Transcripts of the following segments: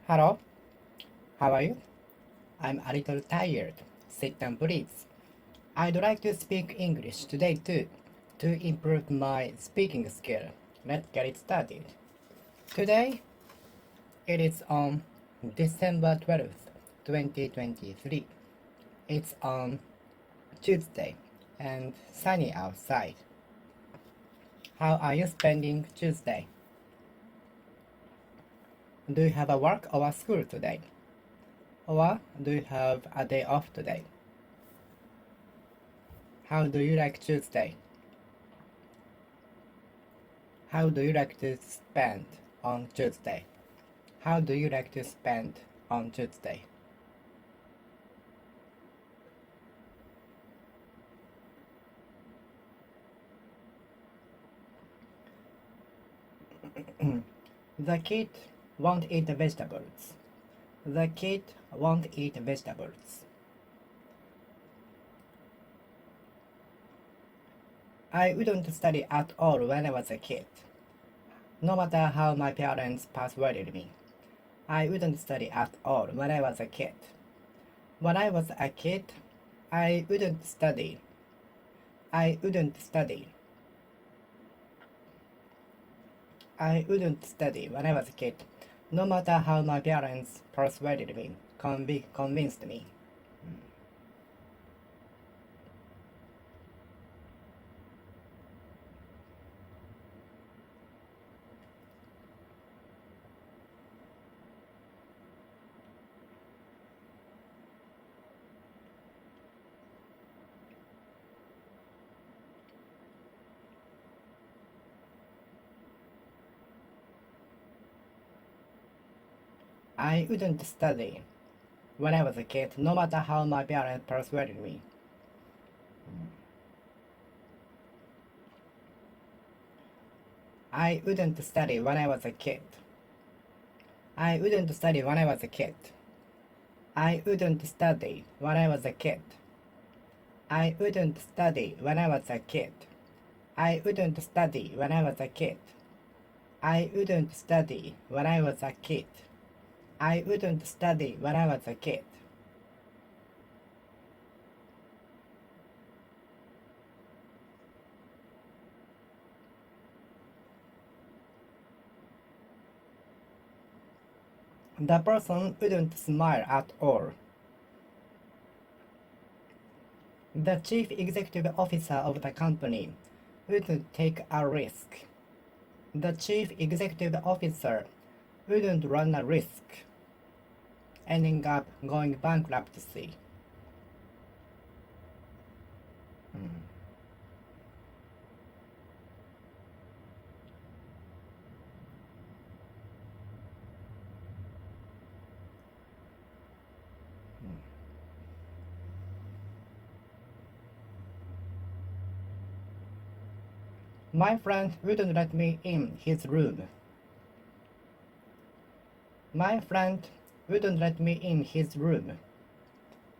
Hello, how are you? I'm a little tired. Sit down, please. I'd like to speak English today too, to improve my speaking skill. Let's get it started. Today, it is on December 12th, 2023. It's on Tuesday and sunny outside. How are you spending Tuesday? Do you have a work or a school today? Or do you have a day off today? How do you like Tuesday? How do you like to spend on Tuesday? How do you like to spend on Tuesday? The kid won't eat vegetables. The kid won't eat vegetables. I wouldn't study at all when I was a kid, no matter how my parents persuaded me. I wouldn't study at all when I was a kid. When I was a kid, I wouldn't study. I wouldn't study. I wouldn't study when I was a kid, no matter how my parents persuaded me, convinced me. I wouldn't study when I was a kid, no matter how my parents persuaded me. I wouldn't study when I was a kid. I wouldn't study when I was a kid. I wouldn't study when I was a kid. I wouldn't study when I was a kid. I wouldn't study when I was a kid. I wouldn't study when I was a kid. I wouldn't study when I was a kid. The person wouldn't smile at all. The chief executive officer of the company wouldn't take a risk. The chief executive officer wouldn't run a risk, ending up going bankruptcy. My friend wouldn't let me in his room. My friend wouldn't let me in his room.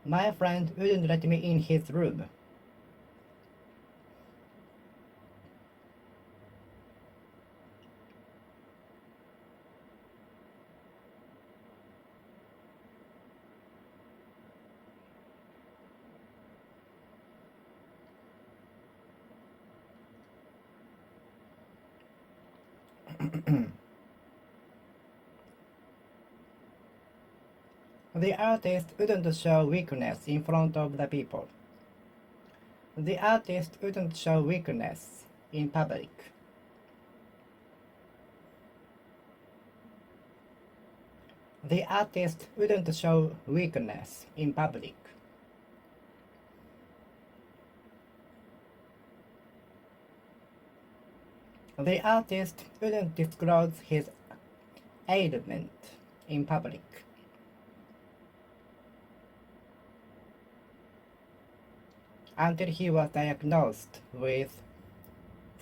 My friend wouldn't let me in his room. The artist wouldn't show weakness in front of the people. The artist wouldn't show weakness in public. The artist wouldn't show weakness in public. The artist wouldn't disclose his ailment in public. Until he was diagnosed with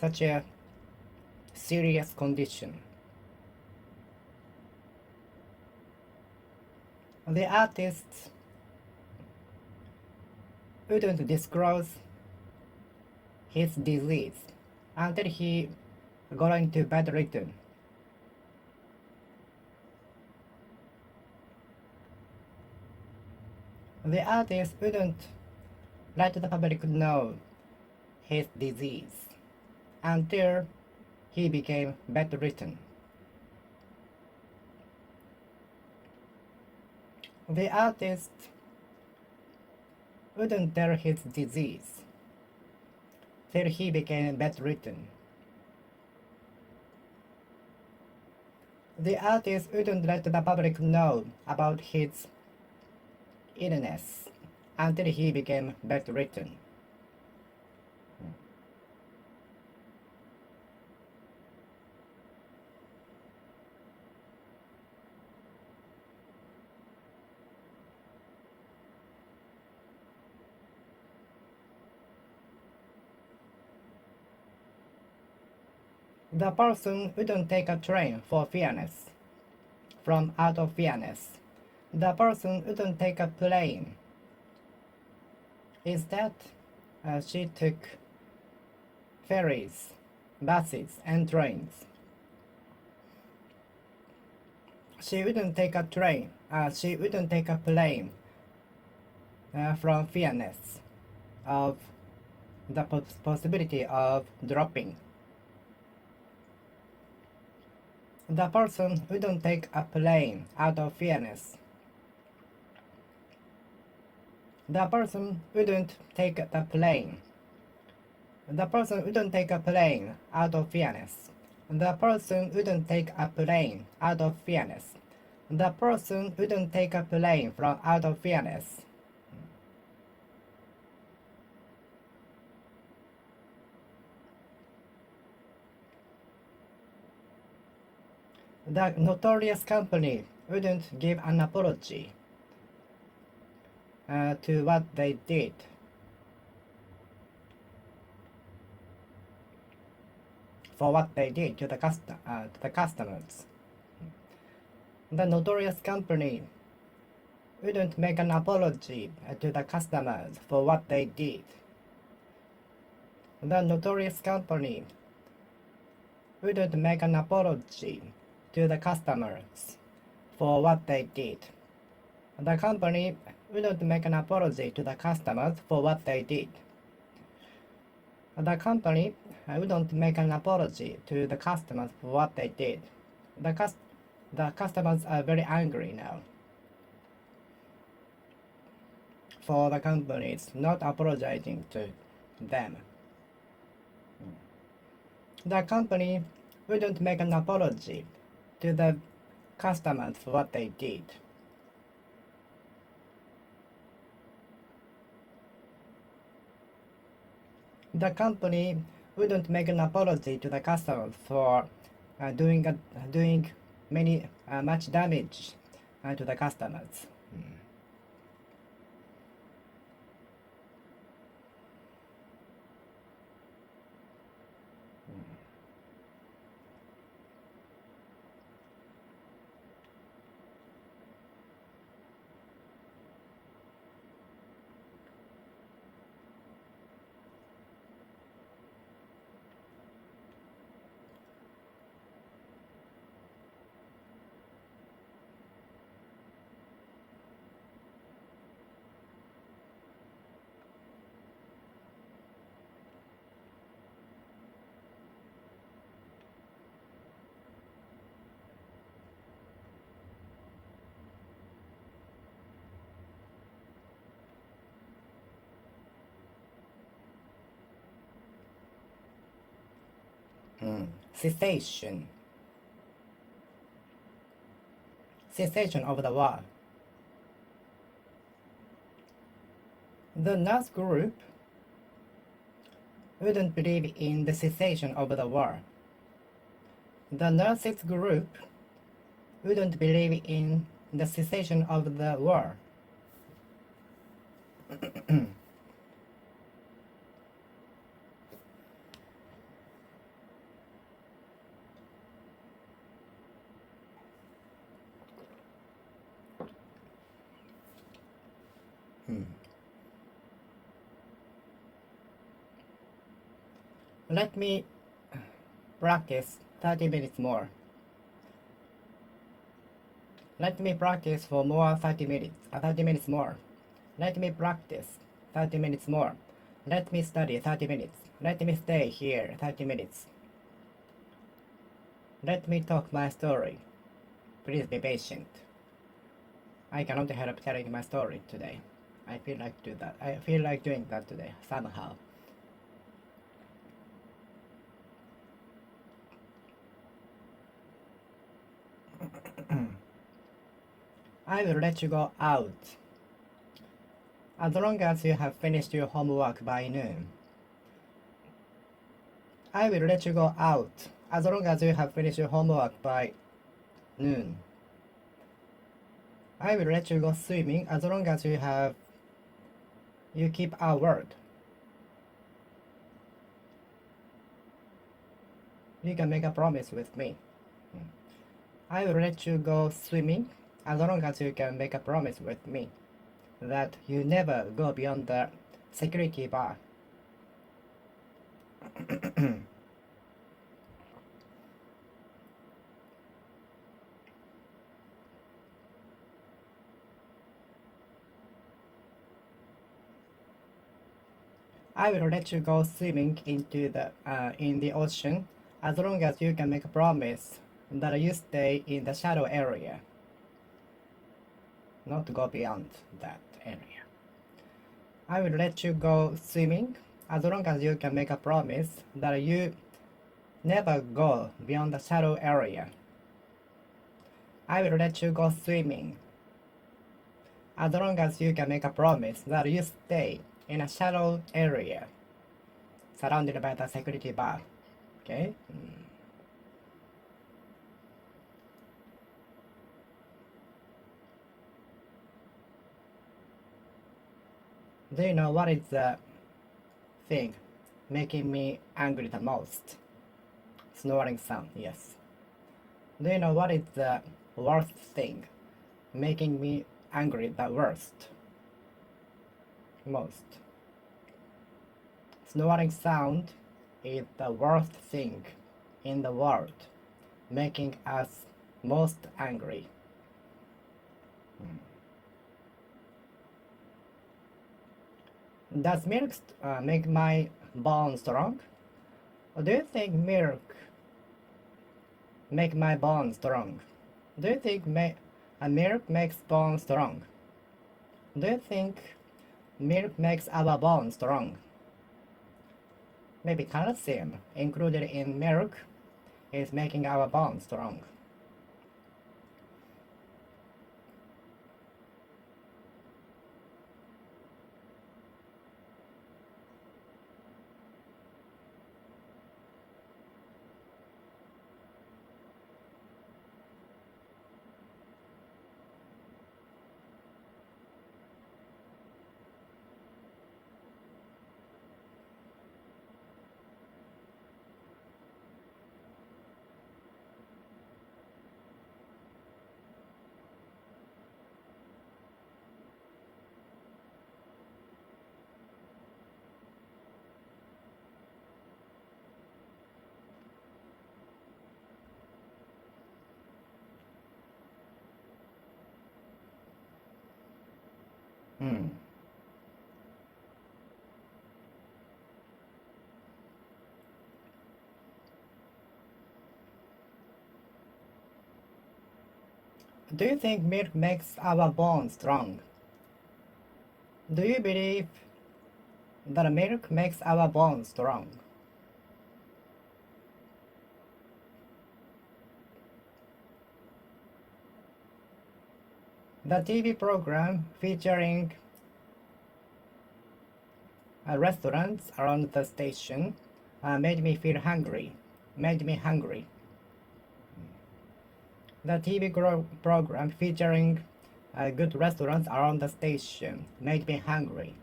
such a serious condition. The artist wouldn't disclose his disease until he got into bedridden. The artist wouldn't let the public know his disease until he became bedridden. The artist wouldn't tell his disease till he became bedridden. The artist wouldn't let the public know about his illness until he became bedridden. The person wouldn't take a train for fairness, from out of fairness. The person wouldn't take a plane. Instead, she took ferries, buses, and trains. She wouldn't take a train. She wouldn't take a plane from fairness of the possibility of dropping. The person wouldn't take a plane out of fairness. The person wouldn't take the plane. The person wouldn't take a plane out of fairness. The person wouldn't take a plane out of fairness. The person wouldn't take a plane from out of fairness. The notorious company wouldn't give an apology to what they did. For what they did to the customers. The notorious company wouldn't make an apology to the customers for what they did. The notorious company wouldn't make an apology to the customers for what they did. The company wouldn't make an apology to the customers for what they did. The company wouldn't make an apology to the customers for what they did. The customers are very angry now. For the companies not apologizing to them. The company wouldn't make an apology to the customers for what they did. The company wouldn't make an apology to the customers for doing much damage to the customers. Cessation. Cessation of the war. The nurse group wouldn't believe in the cessation of the war. The nurses group wouldn't believe in the cessation of the war. Let me practice 30 minutes more. Let me practice for more 30 minutes more. Let me practice 30 minutes more. Let me study 30 minutes. Let me stay here 30 minutes. Let me talk my story. Please be patient. I cannot help telling my story today. I feel like do that. I feel like doing that today somehow. I will let you go out as long as you have finished your homework by noon. I will let you go out as long as you have finished your homework by noon. I will let you go swimming as long as you keep our word. You can make a promise with me. I will let you go swimming as long as you can make a promise with me that you never go beyond the security bar. I will let you go swimming in the ocean as long as you can make a promise that you stay in the shallow area, not go beyond that area. I will let you go swimming as long as you can make a promise that you never go beyond the shallow area. I will let you go swimming as long as you can make a promise that you stay in a shallow area surrounded by the security bar. Okay? Do you know what is the thing making me angry the most? Snoring sound, yes. Do you know what is the worst thing making me angry the worst? Most. Snoring sound is the worst thing in the world, making us most angry. Does milk make my bones strong? Or do you think milk make my bones strong? Do you think milk makes bones strong? Do you think milk makes our bones strong? Maybe calcium included in milk is making our bones strong. Hmm. Do you think milk makes our bones strong? Do you believe that milk makes our bones strong? The TV program featuring restaurants around the station made me feel hungry. Made me hungry. The TV program featuring good restaurants around the station made me hungry.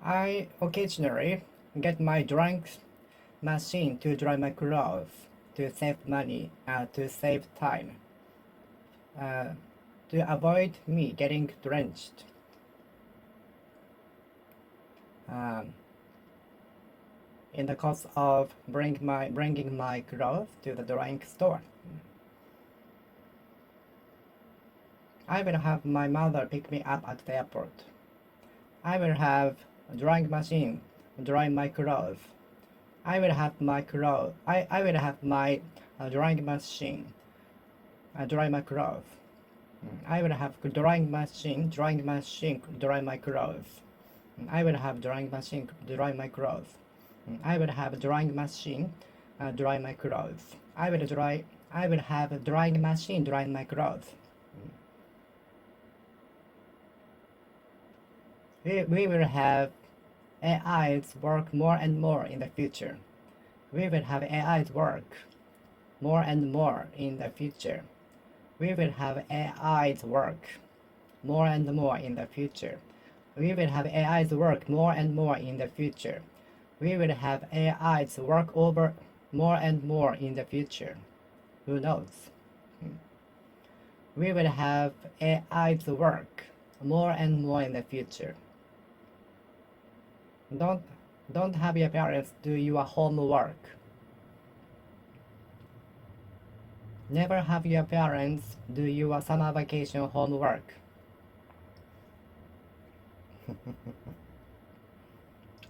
I occasionally get my drying machine to dry my clothes to save money, to save time, to avoid me getting drenched. Um, in the cost of bringing my clothes to the drink store. I will have my mother pick me up at the airport. I will have a drying machine dry my clothes. I will have my clothes. I will have my drying machine dry my clothes. I will have drying machine dry my clothes. I will have drying machine dry my clothes. I will have drying machine dry my clothes. I will have a drying machine dry my clothes. We will have AIs work more and more in the future. We will have AIs work more and more in the future. We will have AIs work more and more in the future. We will have AIs work more and more in the future. We will have AIs work over more and more in the future. Who knows? We will have AIs work more and more in the future. Don't have your parents do your homework. Never have your parents do your summer vacation homework.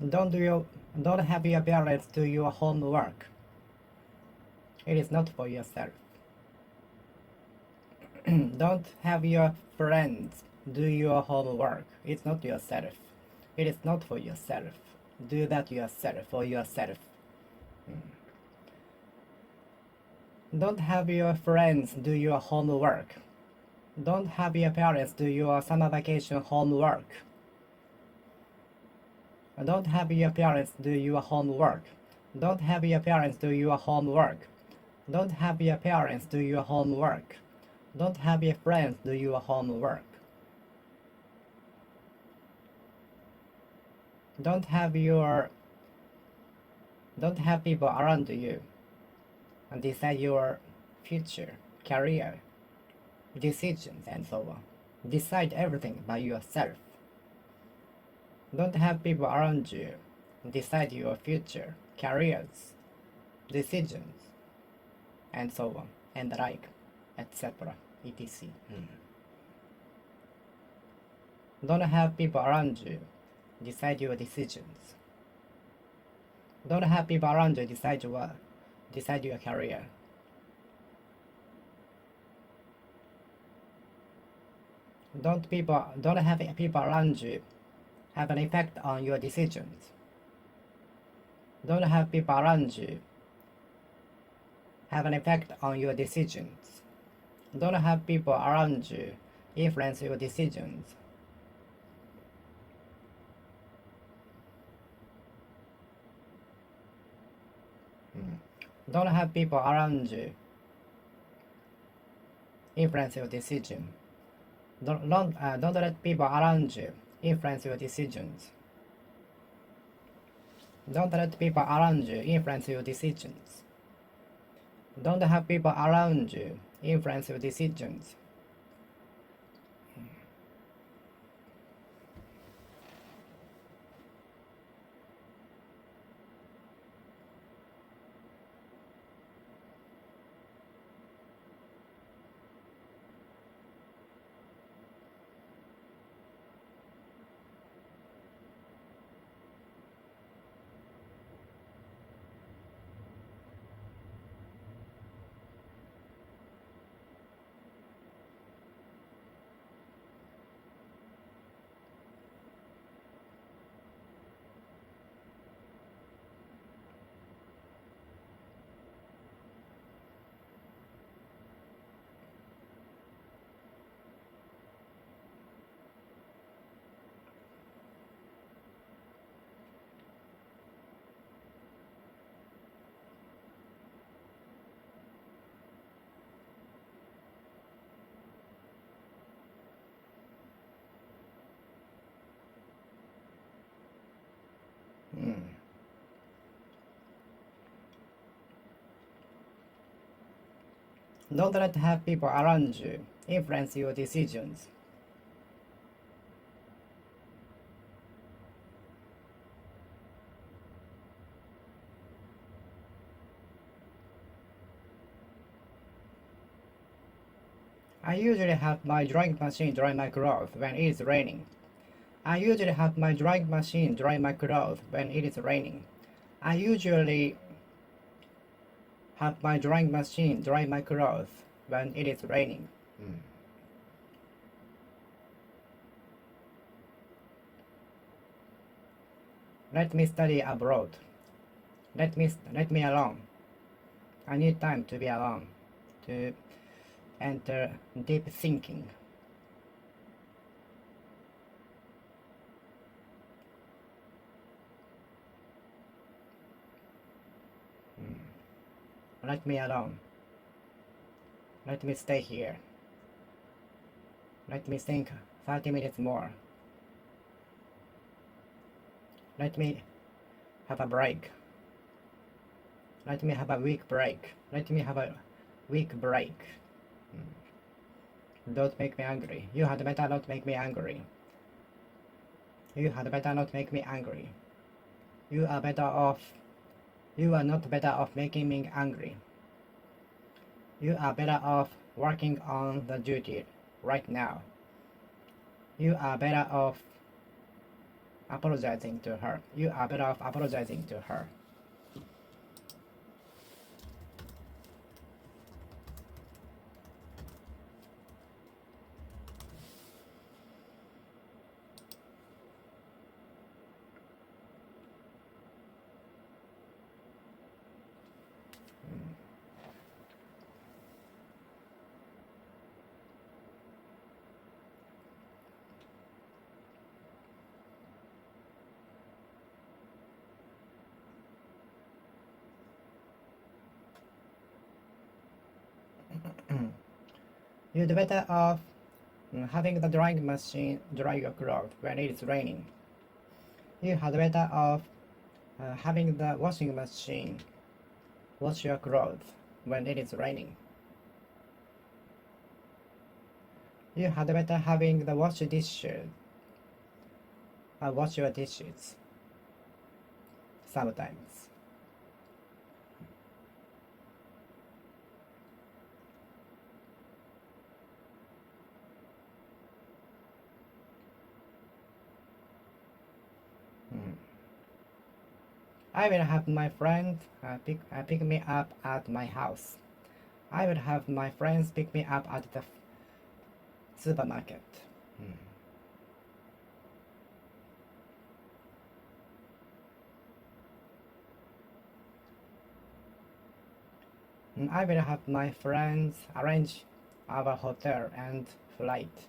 Don't have your parents do your homework. It is not for yourself. Don't have your friends do your homework. It's not yourself. It is not for yourself. Do that yourself for yourself. Don't have your friends do your homework. Don't have your parents do your summer vacation homework. Don't have your parents do your homework. Don't have your parents do your homework. Don't have your parents do your homework. Don't have your friends do your homework. Don't have people around you and decide your future, career, decisions, and so on. Decide everything by yourself. Don't have people around you decide your future, careers, decisions, and so on, and the like, etc. etc. Don't have people around you decide your decisions. Don't have people around you decide your career. Don't have people around you have an effect on your decisions. Don't have people around you have an effect on your decisions. Don't have people around you influence your decisions. Don't have people around you influence your decision. Don't let people around you influence your decisions. Don't let people around you influence your decisions. Don't have people around you influence your decisions. Don't let have people around you influence your decisions. I usually have my drying machine dry my clothes when it is raining. I usually have my drying machine dry my clothes when it is raining. I usually have my drying machine dry my clothes when it is raining. Let me study abroad. Let me alone. I need time to be alone, to enter deep thinking. Let me alone. Let me stay here. Let me think 30 minutes more. Let me have a break. Let me have a week break. Let me have a week break. Don't make me angry. You had better not make me angry. You had better not make me angry. You are better off. You are not better off making me angry. You are better off working on the duty right now. You are better off apologizing to her. You are better off apologizing to her. You'd better off having the drying machine dry your clothes when it is raining. You had better off having the washing machine wash your clothes when it is raining. You had better having the wash your dishes sometimes. I will have my friends pick me up at my house. I will have my friends pick me up at the supermarket. I will have my friends arrange our hotel and flight.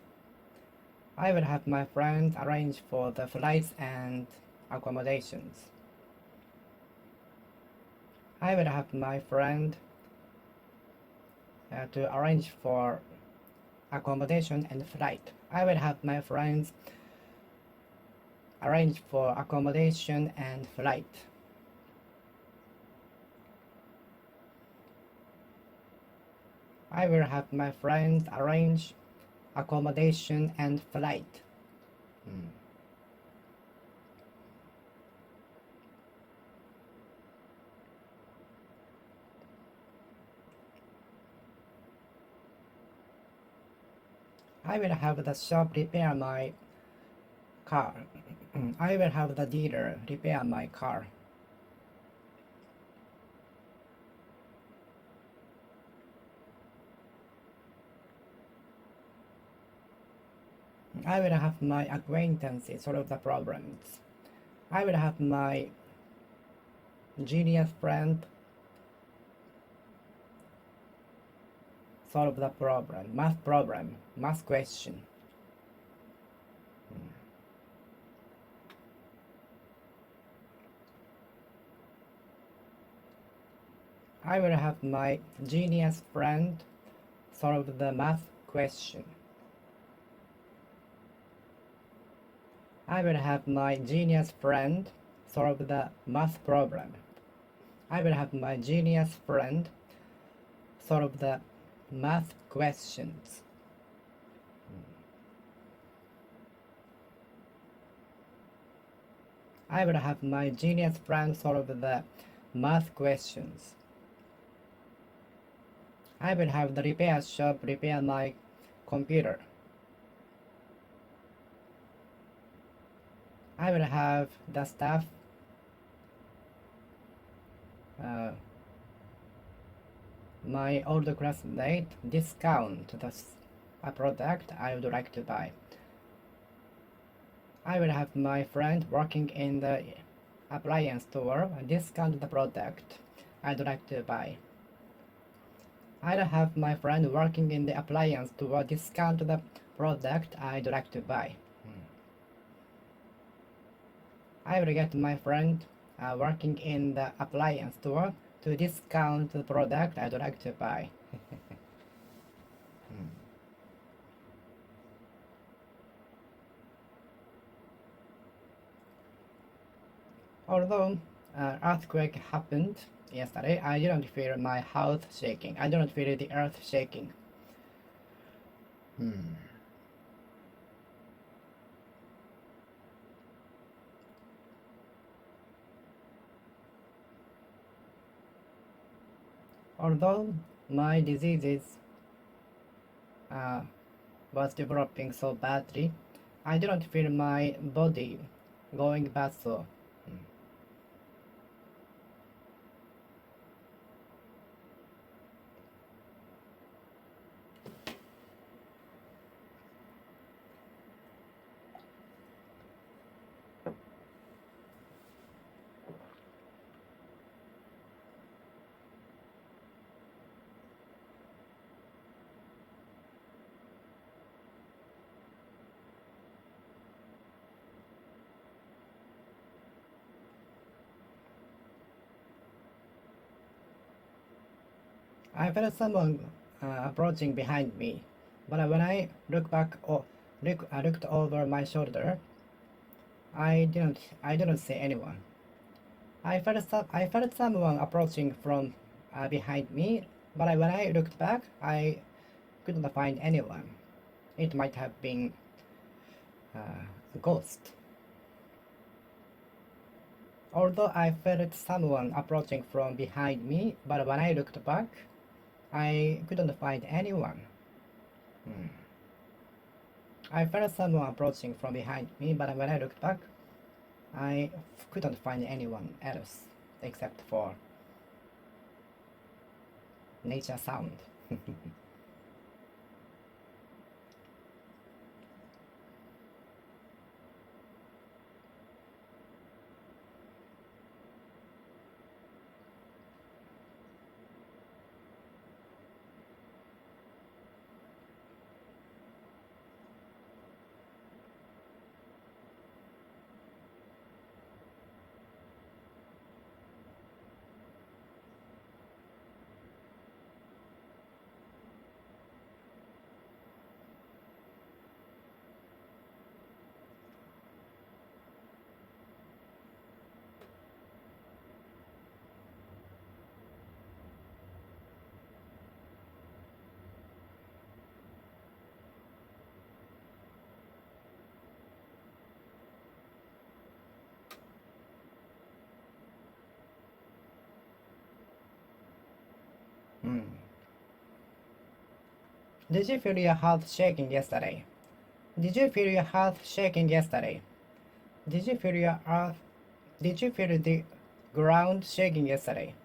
I will have my friends arrange for the flights and accommodations. I will have my friend to arrange for accommodation and flight. I will have my friends arrange for accommodation and flight. I will have my friends arrange accommodation and flight. I will have the shop repair my car. I will have the dealer repair my car. I will have my acquaintances solve the problems. I will have my genius friend solve the problem, math question. I will have my genius friend solve the math question. I will have my genius friend solve the math problem. I will have my genius friend solve the math questions. I will have my genius friend solve the math questions. I will have the repair shop repair my computer. I will have the staff my old classmate discount a product I would like to buy. I will have my friend working in the appliance store discount the product I'd like to buy. I'll have my friend working in the appliance store discount the product I'd like to buy. I will get my friend working in the appliance store to discount the product I'd like to buy. Although earthquake happened yesterday, I didn't feel my house shaking. I didn't feel the earth shaking. Although my diseases was developing so badly, I didn't feel my body going bad so. I felt someone approaching behind me, but when I looked back or looked over my shoulder, I didn't see anyone. I felt someone approaching from behind me, but when I looked back, I couldn't find anyone. It might have been a ghost. Although I felt someone approaching from behind me, but when I looked back, I couldn't find anyone. I felt someone approaching from behind me, but when I looked back, I couldn't find anyone else except for nature sound. Did you feel your heart shaking yesterday? Did you feel your heart shaking yesterday? Did you feel your earth? Did you feel the ground shaking yesterday?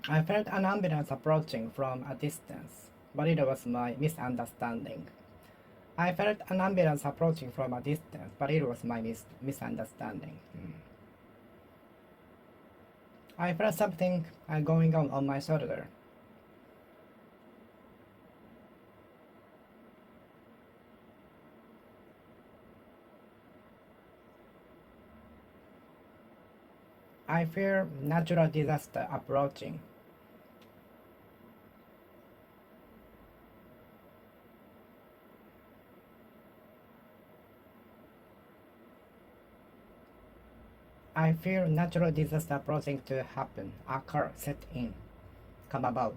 I felt an ambulance approaching from a distance, but it was my misunderstanding. I felt an ambulance approaching from a distance, but it was my misunderstanding. I felt something going on my shoulder. I fear natural disaster approaching. I fear natural disaster approaching to happen, occur, set in, come about.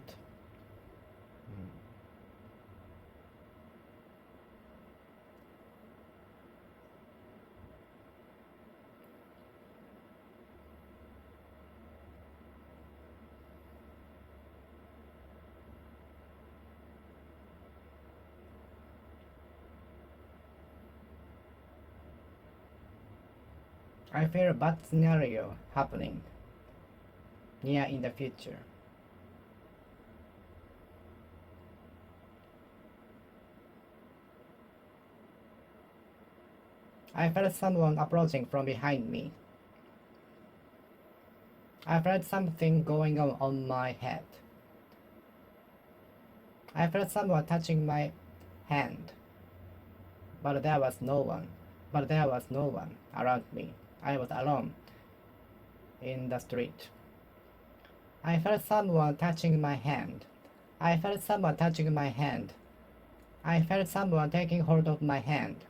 I fear a bad scenario happening near in the future. I felt someone approaching from behind me. I felt something going on my head. I felt someone touching my hand. But there was no one. But there was no one around me. I was alone in the street. I felt someone touching my hand. I felt someone touching my hand. I felt someone taking hold of my hand.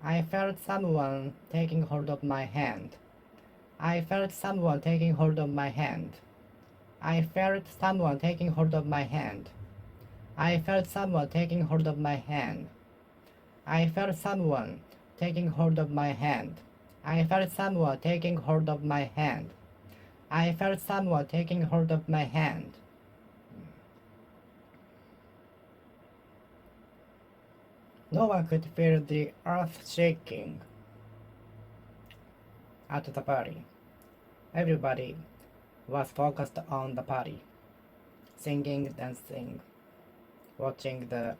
I felt someone taking hold of my hand. I felt someone taking hold of my hand. I felt someone taking hold of my hand. I felt someone taking hold of my hand. I felt someone taking hold of my hand. I felt someone taking hold of my hand. I felt someone taking hold of my hand. No one could feel the earth shaking at the party. Everybody was focused on the party, singing, dancing, watching the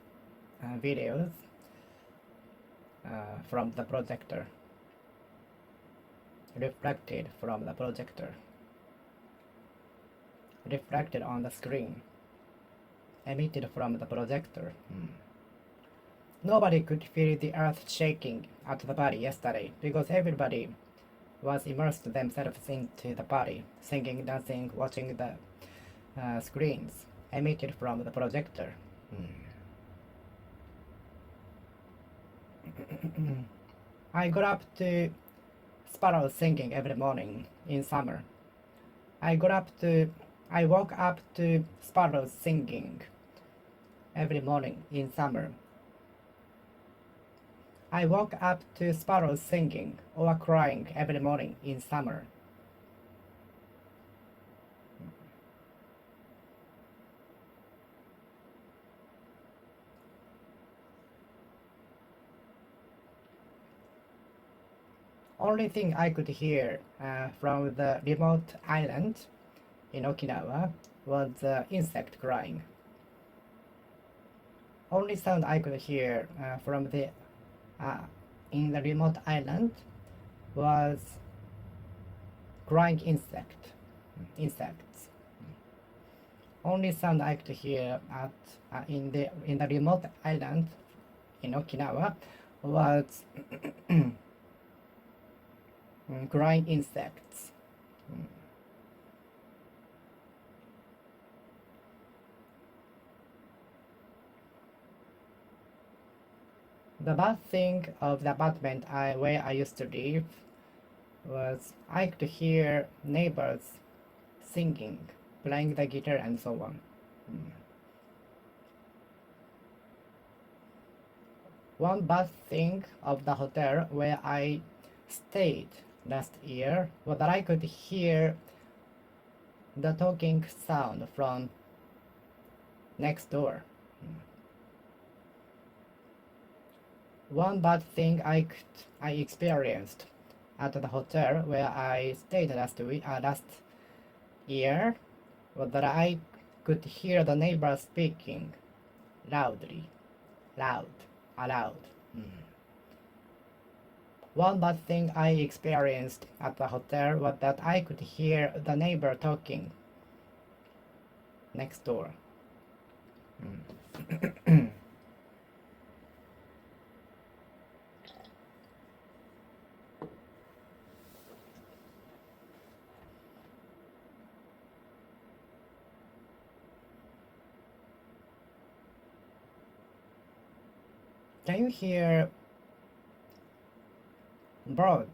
videos from the projector, reflected from the projector, reflected on the screen, emitted from the projector. Nobody could feel the earth shaking at the party yesterday because everybody was immersed themselves into the party, singing, dancing, watching the screens emitted from the projector. I got up to sparrows singing every morning in summer. I woke up to sparrows singing every morning in summer. I woke up to sparrows singing or crying every morning in summer. Only thing I could hear from the remote island in Okinawa was the insect crying. Only sound I could hear from the in the remote island was crying insects. Only sound I could hear in the remote island in Okinawa was crying insects. The bad thing of the apartment where I used to live was I could hear neighbors singing, playing the guitar and so on. One bad thing of the hotel where I stayed last year was that I could hear the talking sound from next door. One bad thing I experienced at the hotel where I stayed last year was that I could hear the neighbors speaking aloud. One bad thing I experienced at the hotel was that I could hear the neighbor talking next door. Can you hear bird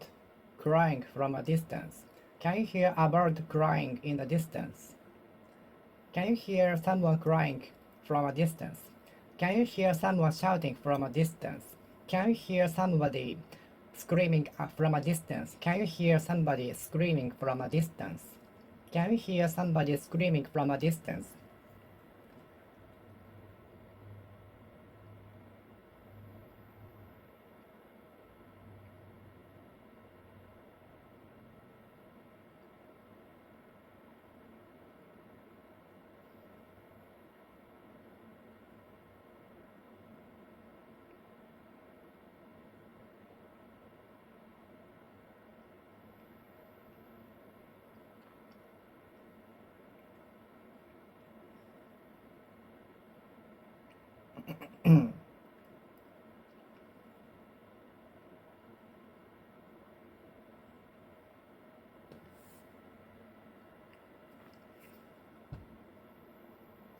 crying from a distance? Can you hear a bird crying in the distance? Can you hear someone crying from a distance? Can you hear someone shouting from a distance? Can you hear somebody screaming from a distance? Can you hear somebody screaming from a distance? Can you hear somebody screaming from a distance?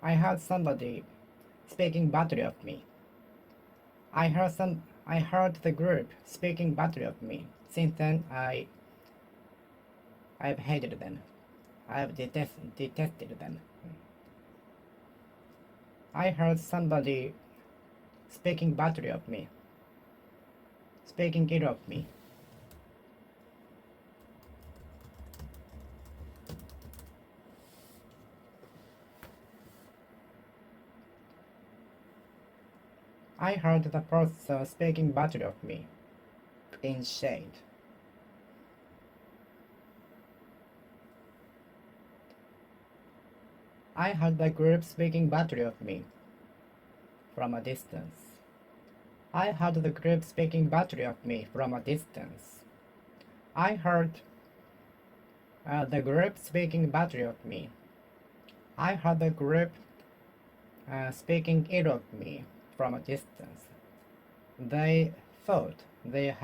I heard somebody speaking badly of me. I heard the group speaking badly of me. Since then I've hated them. I've detested them. I heard somebody speaking badly of me. Speaking ill of me. I heard the person speaking badly of me. In shade. I heard the group speaking badly of me. From a distance. I heard the group speaking badly of me from a distance. I heard the group speaking badly of me. I heard the group speaking ill of me from a distance. They thought they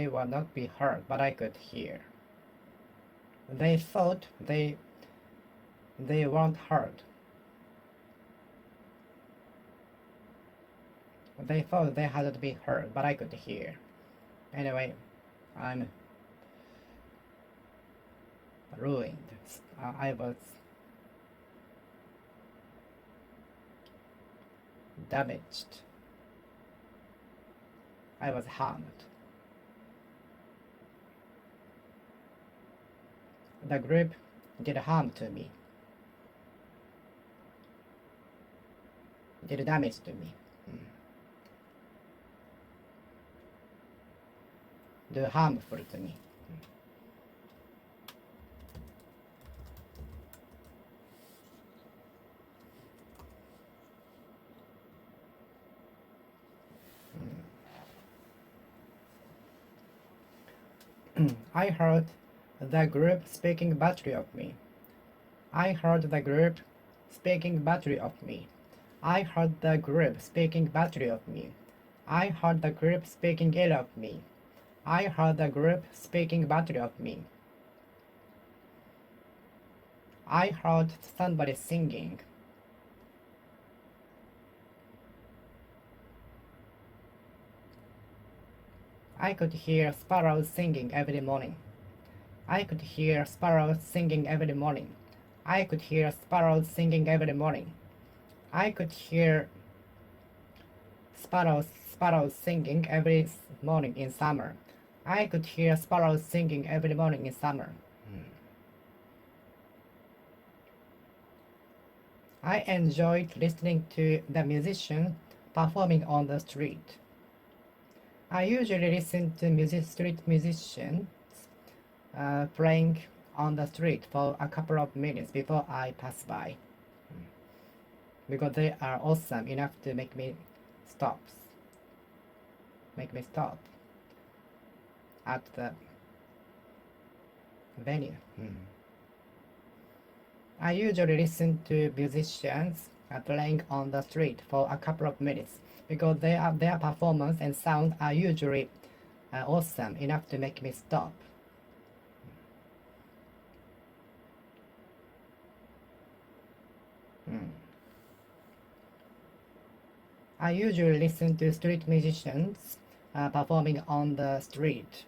would not be heard, but I could hear. They thought they weren't heard. They thought they hadn't been heard, but I could hear. Anyway, I'm ruined. I was damaged. I was harmed. The group did harm to me. Did damage to me. Do harmful to me. I heard the group speaking badly of me. I heard the group speaking badly of me. I heard the group speaking badly of me. I heard the group speaking ill of me. I heard the group speaking badly of me. I heard somebody singing. I could hear sparrows singing every morning. I could hear sparrows singing every morning. I could hear sparrows singing every morning. I could hear sparrows singing every morning in summer. I could hear sparrows singing every morning in summer. I enjoyed listening to the musician performing on the street. I usually listen to street musicians playing on the street for a couple of minutes before I pass by, because they are awesome enough to make me stop. make me stop at the venue. I usually listen to musicians playing on the street for a couple of minutes because their performance and sound are usually awesome enough to make me stop. I usually listen to street musicians performing on the street.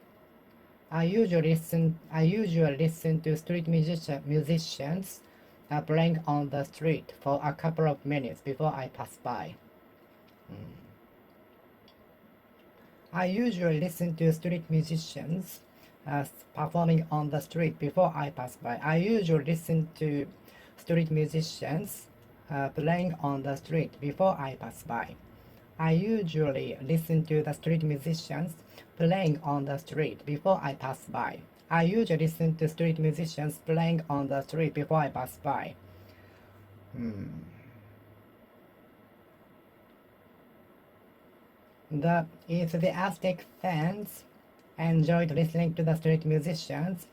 I usually listen to street musicians playing on the street for a couple of minutes before I pass by. I usually listen to street musicians performing on the street before I pass by. I usually listen to street musicians playing on the street before I pass by. I usually listen to the street musicians playing on the street before I pass by. I usually listen to street musicians playing on the street before I pass by. The enthusiastic fans enjoyed listening to the street musicians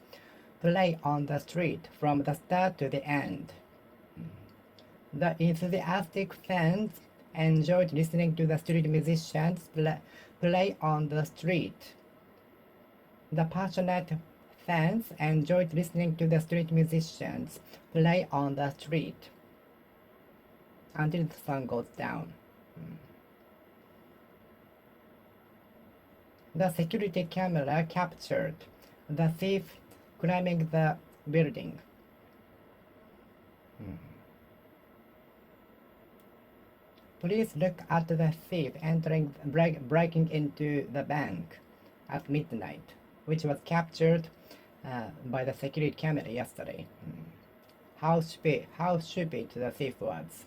play on the street from the start to the end. The enthusiastic fans enjoyed listening to the street musicians play on the street. The passionate fans enjoyed listening to the street musicians play on the street until the sun goes down. The security camera captured the thief climbing the building. Police look at the thief breaking into the bank at midnight, which was captured by the security camera yesterday. How stupid the thief was.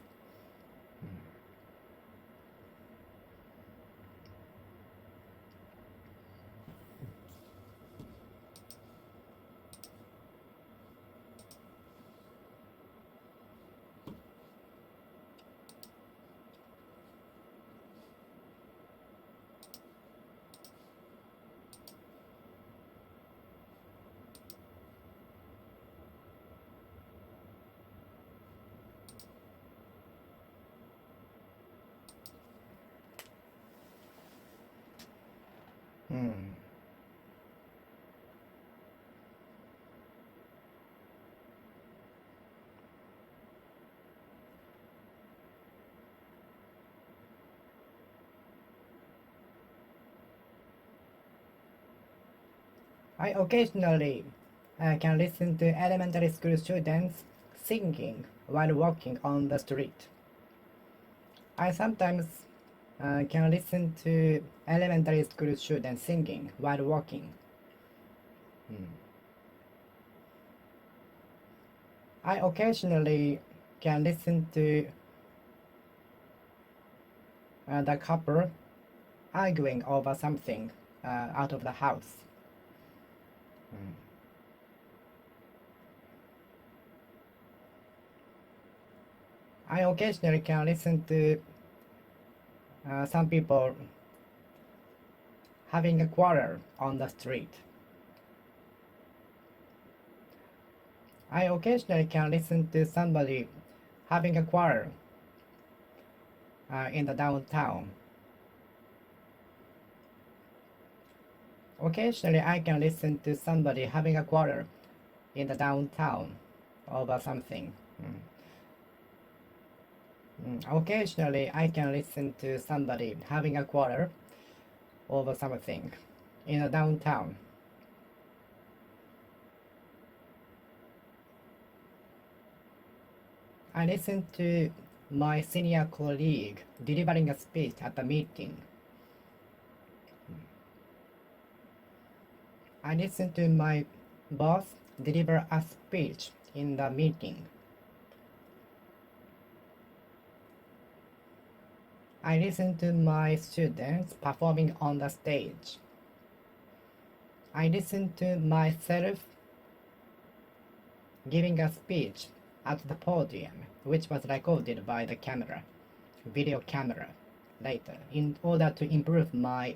I occasionally can listen to elementary school students singing while walking on the street. I sometimes can listen to elementary school students singing while walking. I occasionally can listen to the couple arguing over something out of the house. I occasionally can listen to some people having a quarrel on the street. I occasionally can listen to somebody having a quarrel in the downtown. Occasionally I can listen to somebody having a quarrel in the downtown over something. Occasionally I can listen to somebody having a quarrel over something in the downtown. I listened to my senior colleague delivering a speech at the meeting. I listened to my boss deliver a speech in the meeting. I listened to my students performing on the stage. I listened to myself giving a speech at the podium, which was recorded by the video camera later, in order to improve my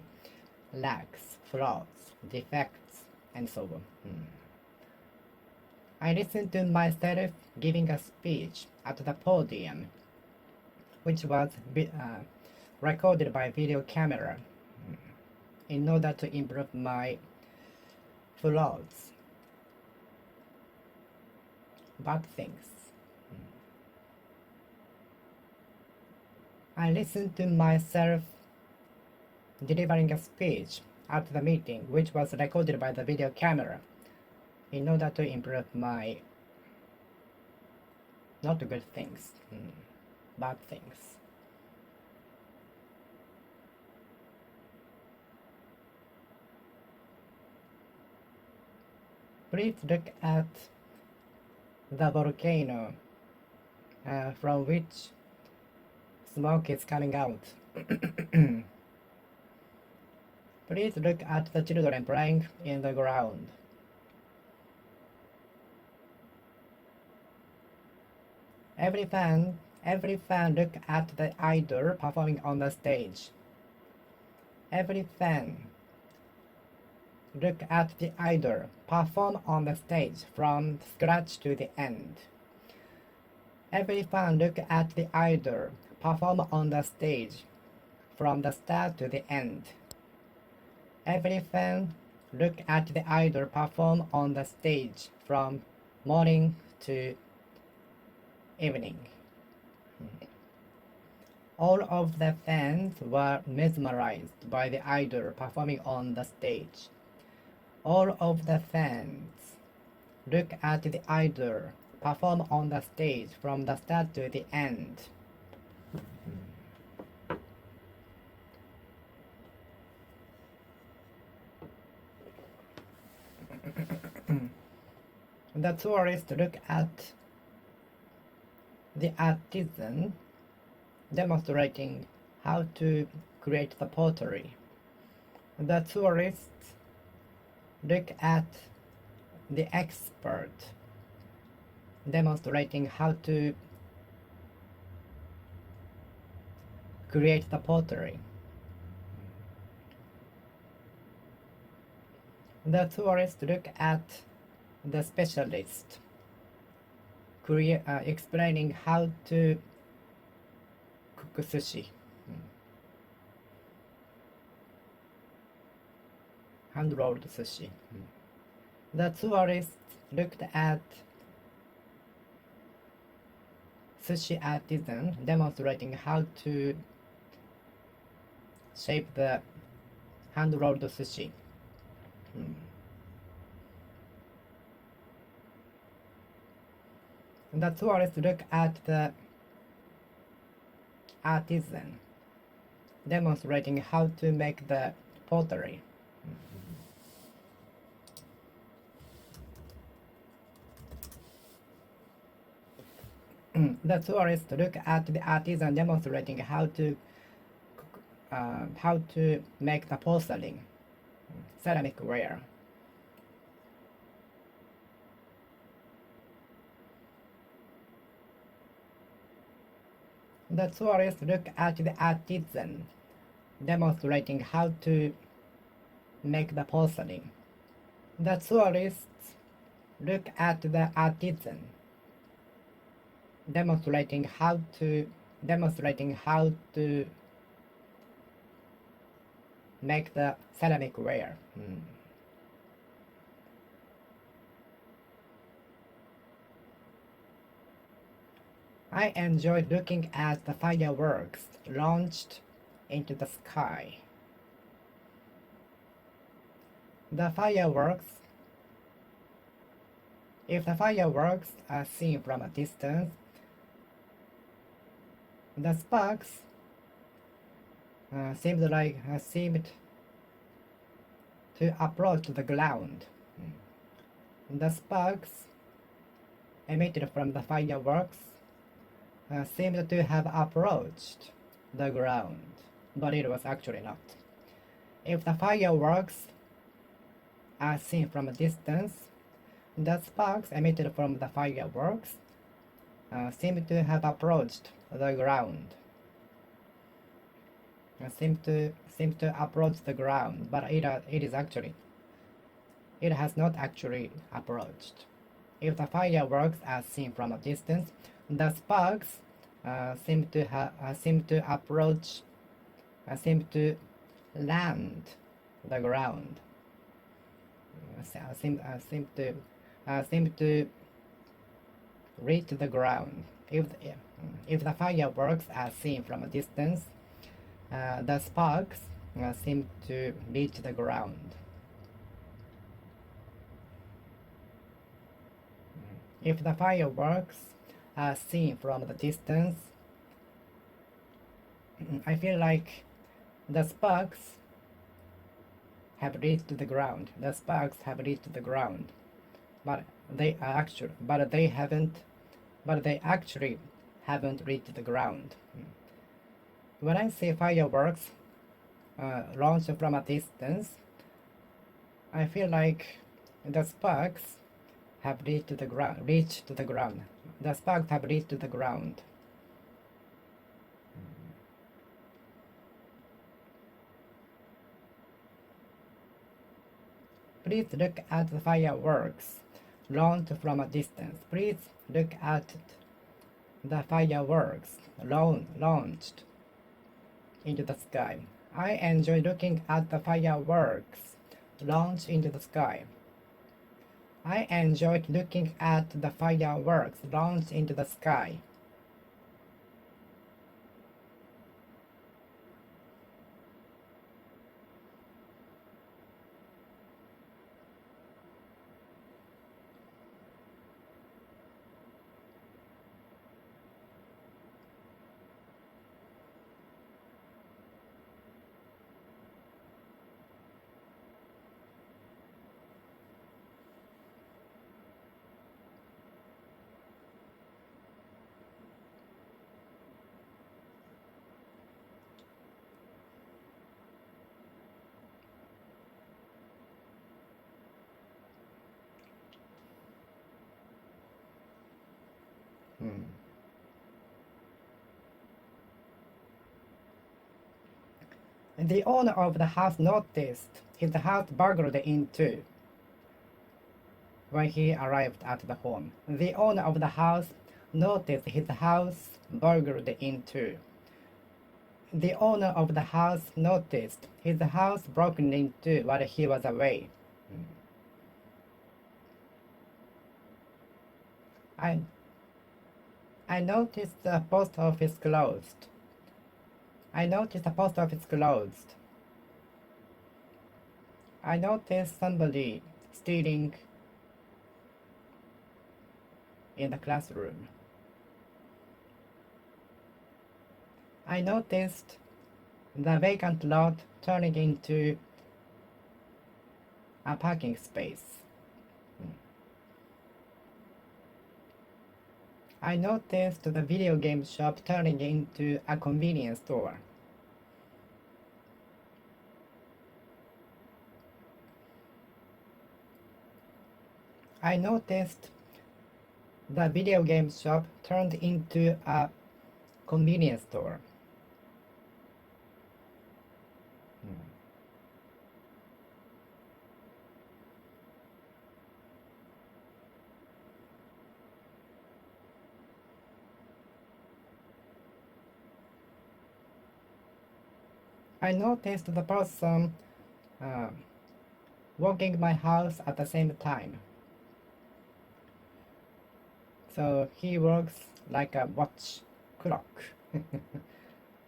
lacks, flaws, defects, and so on. I listened to myself giving a speech at the podium, which was recorded by video camera, in order to improve my flaws, bad things. I listened to myself delivering a speech at the meeting, which was recorded by the video camera, in order to improve my not good things, bad things. Please look at the volcano from which smoke is coming out. Please look at the children playing in the ground. Every fan look at the idol performing on the stage. Every fan look at the idol perform on the stage from scratch to the end. Every fan look at the idol perform on the stage from the start to the end. Every fan look at the idol perform on the stage from morning to evening. All of the fans were mesmerized by the idol performing on the stage. All of the fans look at the idol perform on the stage from the start to the end. The tourists look at the artisan demonstrating how to create the pottery. The tourists look at the expert demonstrating how to create the pottery. The tourists look at the specialist explaining how to cook sushi. Hand-rolled sushi. The tourists looked at sushi artisan demonstrating how to shape the hand-rolled sushi. The tourists look at the artisan demonstrating how to make the pottery. The tourists look at the artisan demonstrating how to make the porcelain, ceramic ware. The tourists look at the artisan demonstrating how to make the porcelain. The tourists look at the artisan demonstrating how to make the ceramic ware. I enjoyed looking at the fireworks launched into the sky. The fireworks, if the fireworks are seen from a distance, the sparks seemed to approach the ground. The sparks emitted from the fireworks seemed to have approached the ground, but it was actually not. If the fireworks are seen from a distance, the sparks emitted from the fireworks seem to have approached the ground. seem to approach the ground, but it has not actually approached. If the fireworks are seen from a distance, the sparks seem to approach, seem to land the ground. Seem to reach the ground. If the fireworks are seen from a distance, the sparks seem to reach the ground. If the fireworks are seen from the distance, I feel like the sparks have reached the ground. The sparks have reached the ground, but they actually haven't reached the ground. When I see fireworks launch from a distance, I feel like the sparks have reached the ground. The sparks have reached the ground. Please look at the fireworks launched from a distance. Please look at the fireworks launched into the sky. I enjoy looking at the fireworks launched into the sky. I enjoyed looking at the fireworks launched into the sky. The owner of the house noticed his house burgled into when he arrived at the home. The owner of the house noticed his house burgled into. The owner of the house noticed his house broken into while he was away. I noticed the post office closed. I noticed the post office closed. I noticed somebody stealing in the classroom. I noticed the vacant lot turning into a parking space. I noticed the video game shop turning into a convenience store. I noticed the video game shop turned into a convenience store. I noticed the person walking my house at the same time. So he works like a watch clock,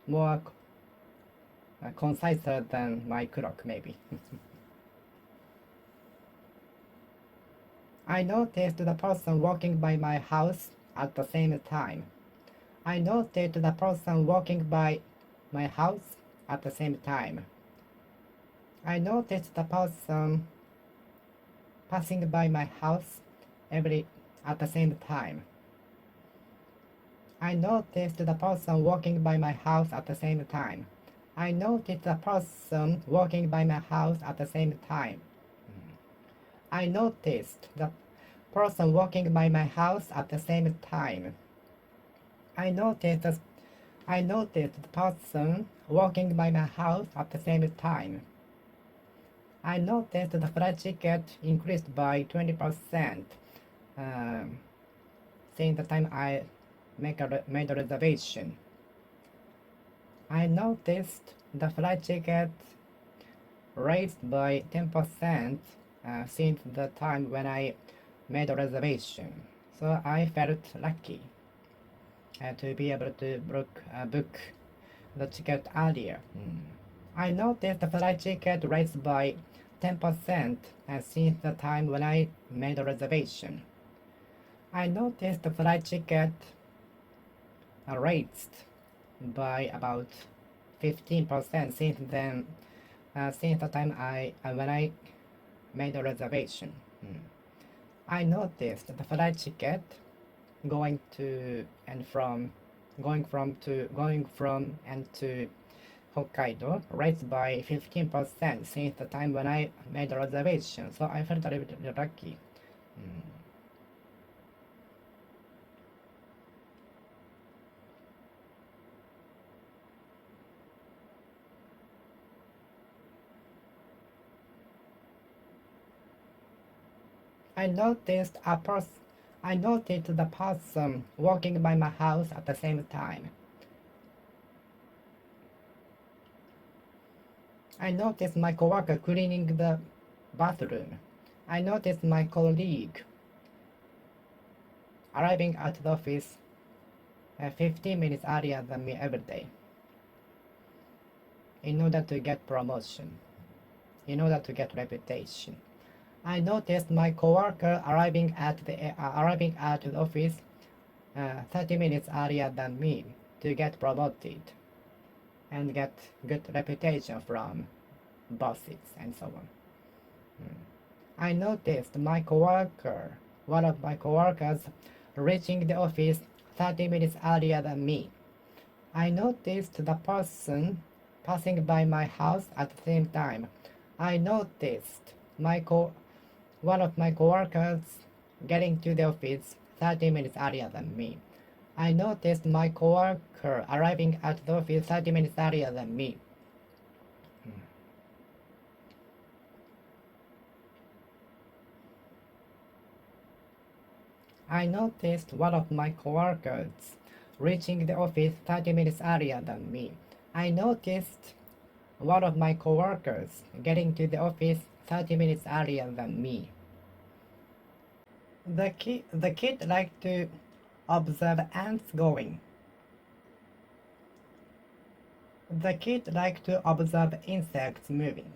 more conciser than my clock maybe. I noticed the person walking by my house at the same time. I noticed the person walking by my house at the same time. I noticed the person passing by my house at the same time. I noticed the person walking by my house at the same time. I noticed the person walking by my house at the same time. I noticed the person walking by my house at the same time. I noticed I noticed the person walking by my house at the same time. I noticed the flight ticket increased by 20% um, since the time I made a reservation. I noticed the flight ticket raised by 10% since the time when I made a reservation. So I felt lucky to be able to book the ticket earlier. I noticed the flight ticket raised by 10% since the time when I made a reservation. I noticed the flight ticket raised by about 15% since the time when I made a reservation. I noticed the flight ticket going to and from going from and to Hokkaido raised by 15% since the time when I made a reservation, so I felt a little bit lucky. I noticed the person walking by my house at the same time. I noticed my coworker cleaning the bathroom. I noticed my colleague arriving at the office 15 minutes earlier than me every day in order to get promotion, in order to get reputation. I noticed my coworker arriving at the office 30 minutes earlier than me to get promoted and get good reputation from bosses and so on. I noticed one of my coworkers, reaching the office 30 minutes earlier than me. I noticed the person passing by my house at the same time. I noticed one of my coworkers getting to the office 30 minutes earlier than me. I noticed my coworker arriving at the office 30 minutes earlier than me. I noticed one of my coworkers reaching the office 30 minutes earlier than me. I noticed one of my coworkers getting to the office 30 minutes earlier than me. The kid liked to observe ants going. The kid liked to observe insects moving.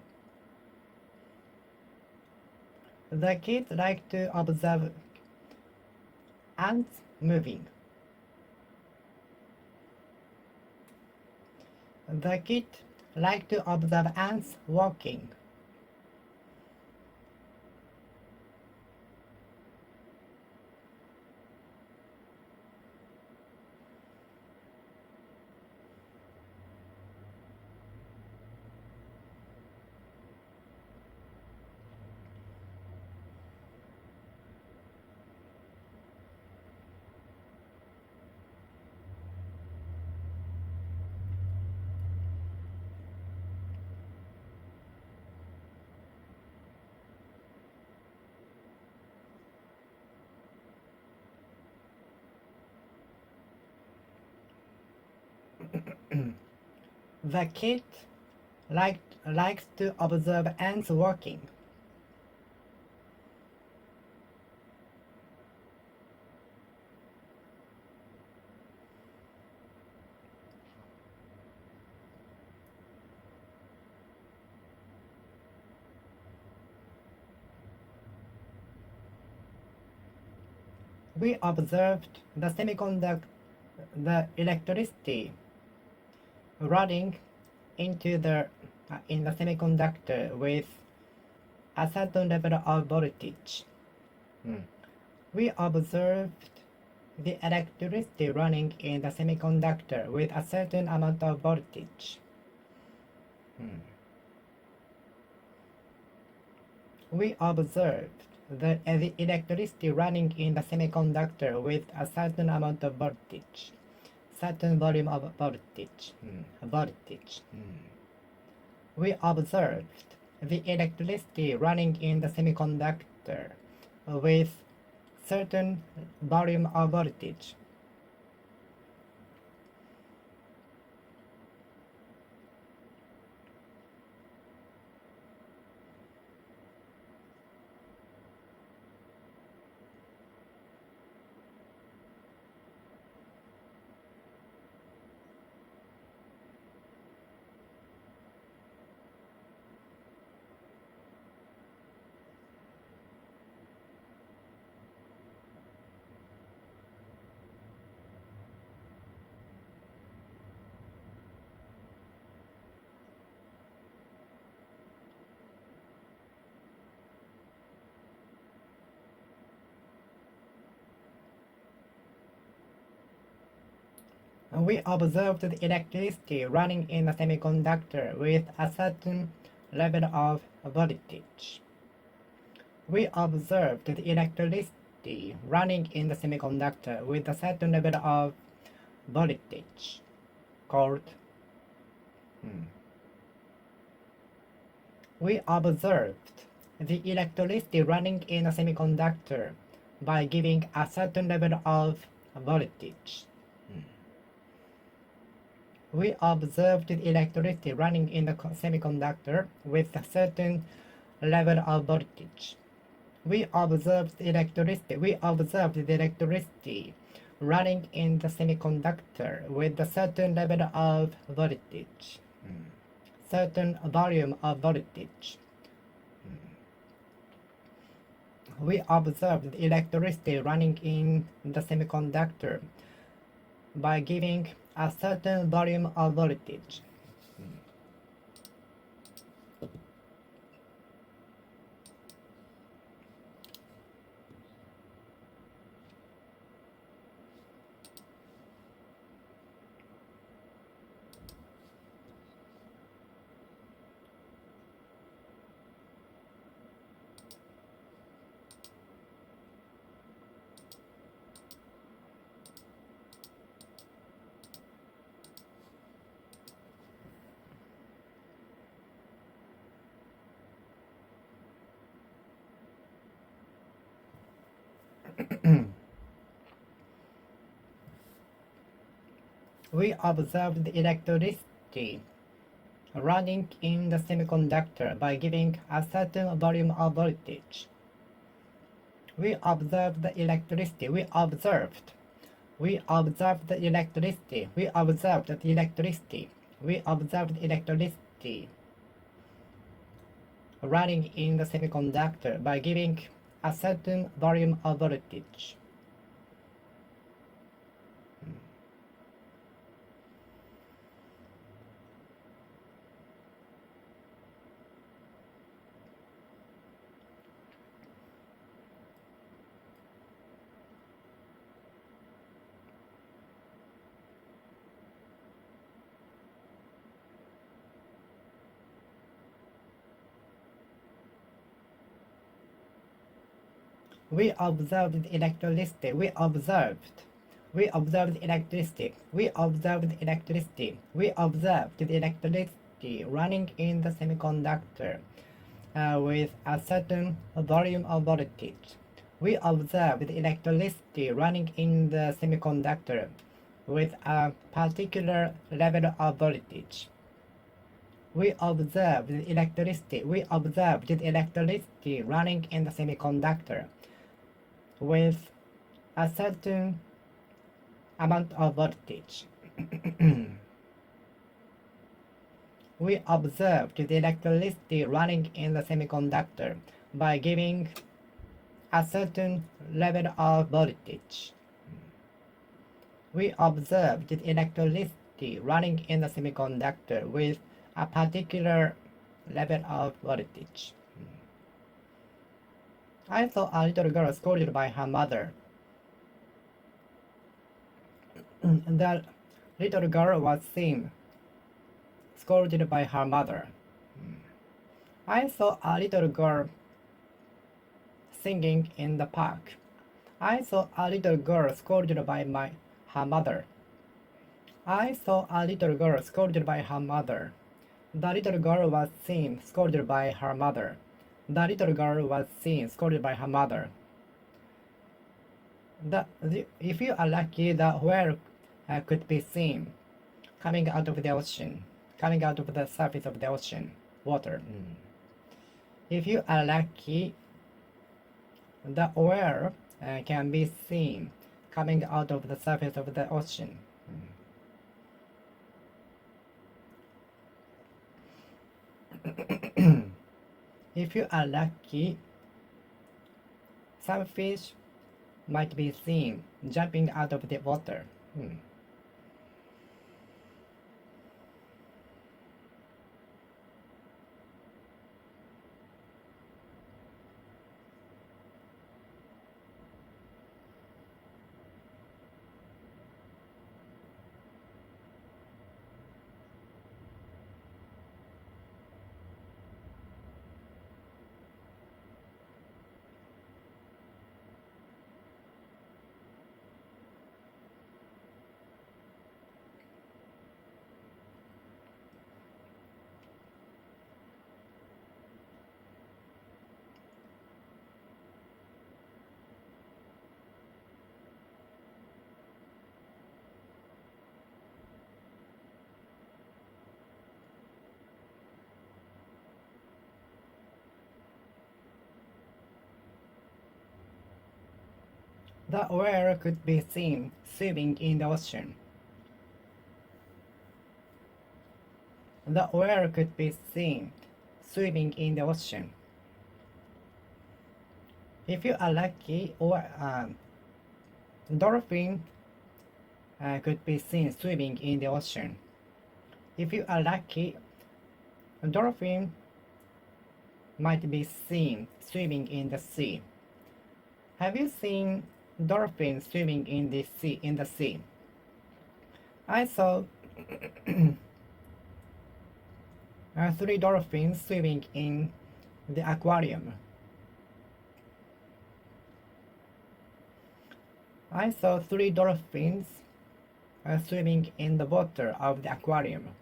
The kid liked to observe ants moving. The kid liked to observe ants walking. The kid likes to observe ants walking. We observed the electricity running into in the semiconductor with a certain level of voltage. We observed the electricity running in the semiconductor with a certain amount of voltage. We observed the electricity running in the semiconductor with a certain amount of voltage. certain volume of voltage. We observed the electricity running in the semiconductor with certain volume of voltage. We observed the electricity running in a semiconductor with a certain level of voltage. We observed the electricity running in the semiconductor with a certain level of voltage called We observed the electricity running in a semiconductor by giving a certain level of voltage. We observed the electricity running in the semiconductor with a certain level of voltage. We observed the electricity running in the semiconductor with a certain level of voltage. Certain volume of voltage. We observed the electricity running in the semiconductor by giving a certain volume of voltage. We observed the electricity running in the semiconductor by giving a certain volume of voltage. We observed the electricity. We observed the electricity. We observed the electricity. We observed the electricity running in the semiconductor by giving a certain volume of voltage. We observed the electricity. We observed the electricity. We observed the electricity. We observed the electricity running in the semiconductor with a certain volume of voltage. We observed the electricity running in the semiconductor with a particular level of voltage. We observed the electricity. We observed the electricity running in the semiconductor with a certain amount of voltage. We observed the electricity running in the semiconductor by giving a certain level of voltage. We observed the electricity running in the semiconductor with a particular level of voltage. I saw a little girl scolded by her mother. The little girl was seen scolded by her mother. I saw a little girl singing in the park. I saw a little girl scolded by her mother. I saw a little girl scolded by her mother. The little girl was seen scolded by her mother. The little girl was seen scolded by her mother. If you are lucky, the whale could be seen coming out of the ocean, coming out of the surface of the ocean, water. If you are lucky, the whale can be seen coming out of the surface of the ocean. If you are lucky, some fish might be seen jumping out of the water. The whale could be seen swimming in the ocean. The whale could be seen swimming in the ocean. If you are lucky, or dolphin could be seen swimming in the ocean. If you are lucky, dolphin might be seen swimming in the sea. Have you seen dolphins swimming in the sea? I saw 3 dolphins swimming in the aquarium. I saw 3 dolphins swimming in the water of the aquarium.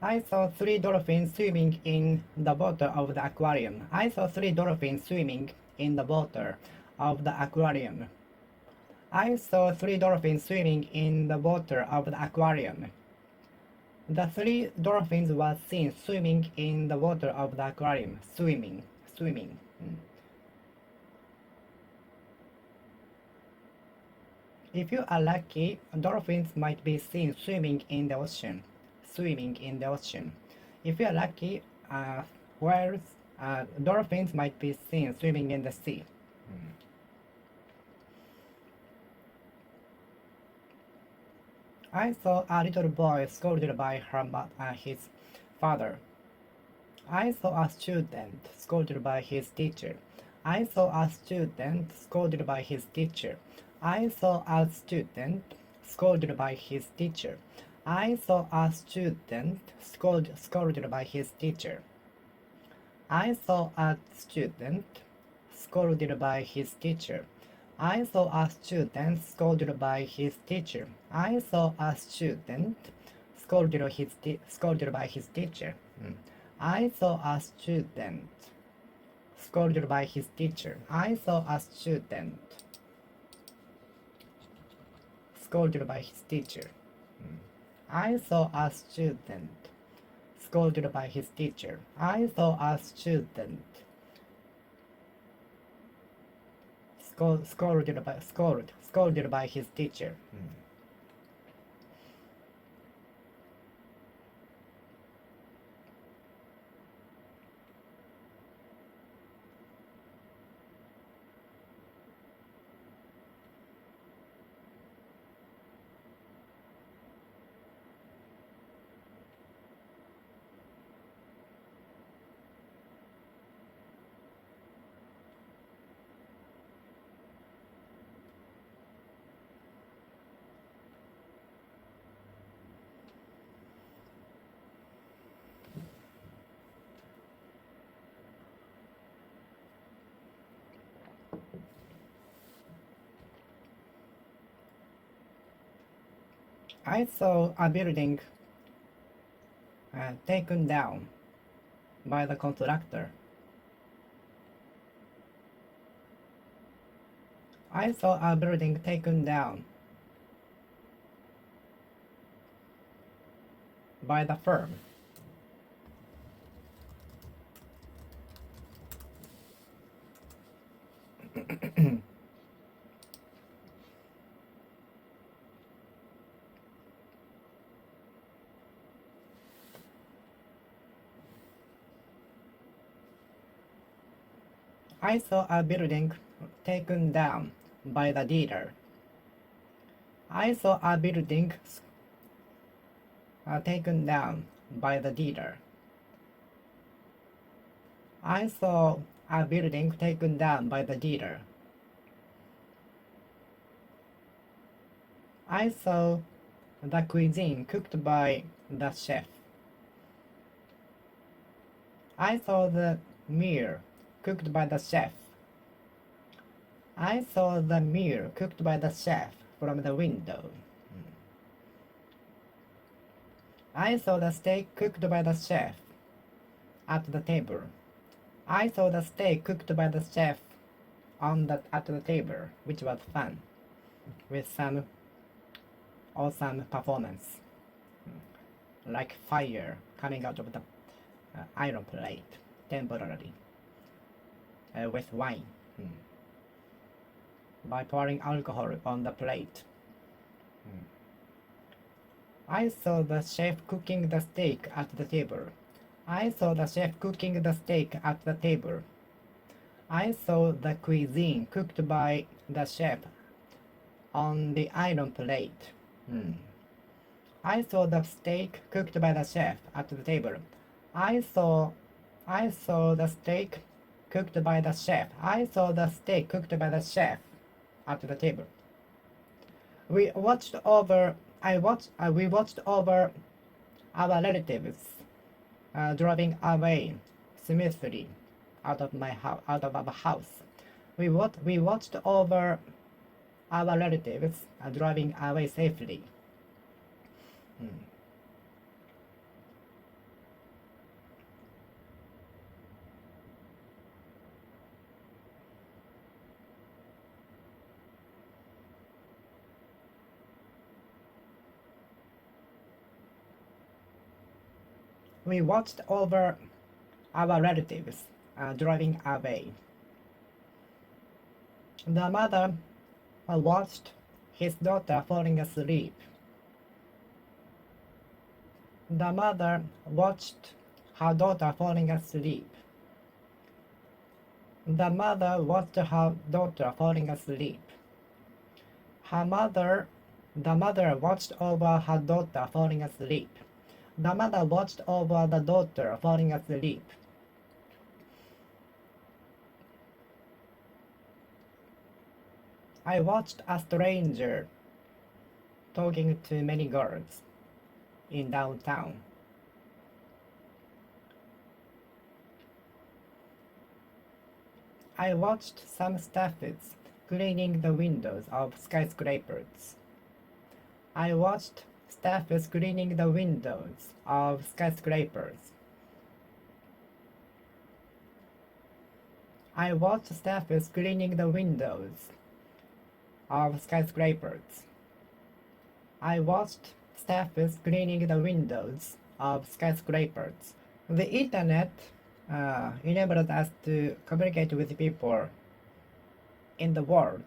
I saw 3 dolphins swimming in the water of the aquarium. I saw 3 dolphins swimming in the water of the aquarium. I saw 3 dolphins swimming in the water of the aquarium. The 3 dolphins were seen swimming in the water of the aquarium. Swimming. If you are lucky, dolphins might be seen swimming in the ocean. If you are lucky, whales, dolphins might be seen swimming in the sea. I saw a little boy scolded by his father. I saw a student scolded by his teacher. I saw a student scolded by his teacher. I saw a student scolded by his teacher. I saw a student scolded by his teacher. I saw a student scolded by his teacher. I saw a student scolded by his teacher. I saw a student scolded by his teacher. I saw a student scolded by his teacher. I saw a student scolded by his teacher. I saw a student scolded by his teacher. I saw a student scolded by his teacher. I saw a building taken down by the contractor. I saw a building taken down by the firm. I saw a building taken down by the dealer. I saw a building taken down by the dealer. I saw a building taken down by the dealer. I saw the cuisine cooked by the chef. I saw the meal cooked by the chef. I saw the meal cooked by the chef from the window. I saw the steak cooked by the chef at the table. I saw the steak cooked by the chef at the table, which was fun, with some awesome performance, like fire coming out of the iron plate temporarily, with wine, by pouring alcohol on the plate. I saw the chef cooking the steak at the table. I saw the chef cooking the steak at the table. I saw the cuisine cooked by the chef on the iron plate. I saw the steak cooked by the chef at the table. I saw the steak cooked by the chef. I saw the steak cooked by the chef at the table. We watched over our relatives driving away smoothly out of our house. We watched over our relatives driving away safely. We watched over our relatives driving away. The mother watched his daughter falling asleep. The mother watched her daughter falling asleep. The mother watched her daughter falling asleep. The mother watched over her daughter falling asleep. The mother watched over the daughter falling asleep. I watched a stranger talking to many girls in downtown. I watched some staffers cleaning the windows of skyscrapers. I watched staffers cleaning the windows of skyscrapers. I watched staffers cleaning the windows of skyscrapers. I watched staffers cleaning the windows of skyscrapers. The internet enabled us to communicate with people in the world.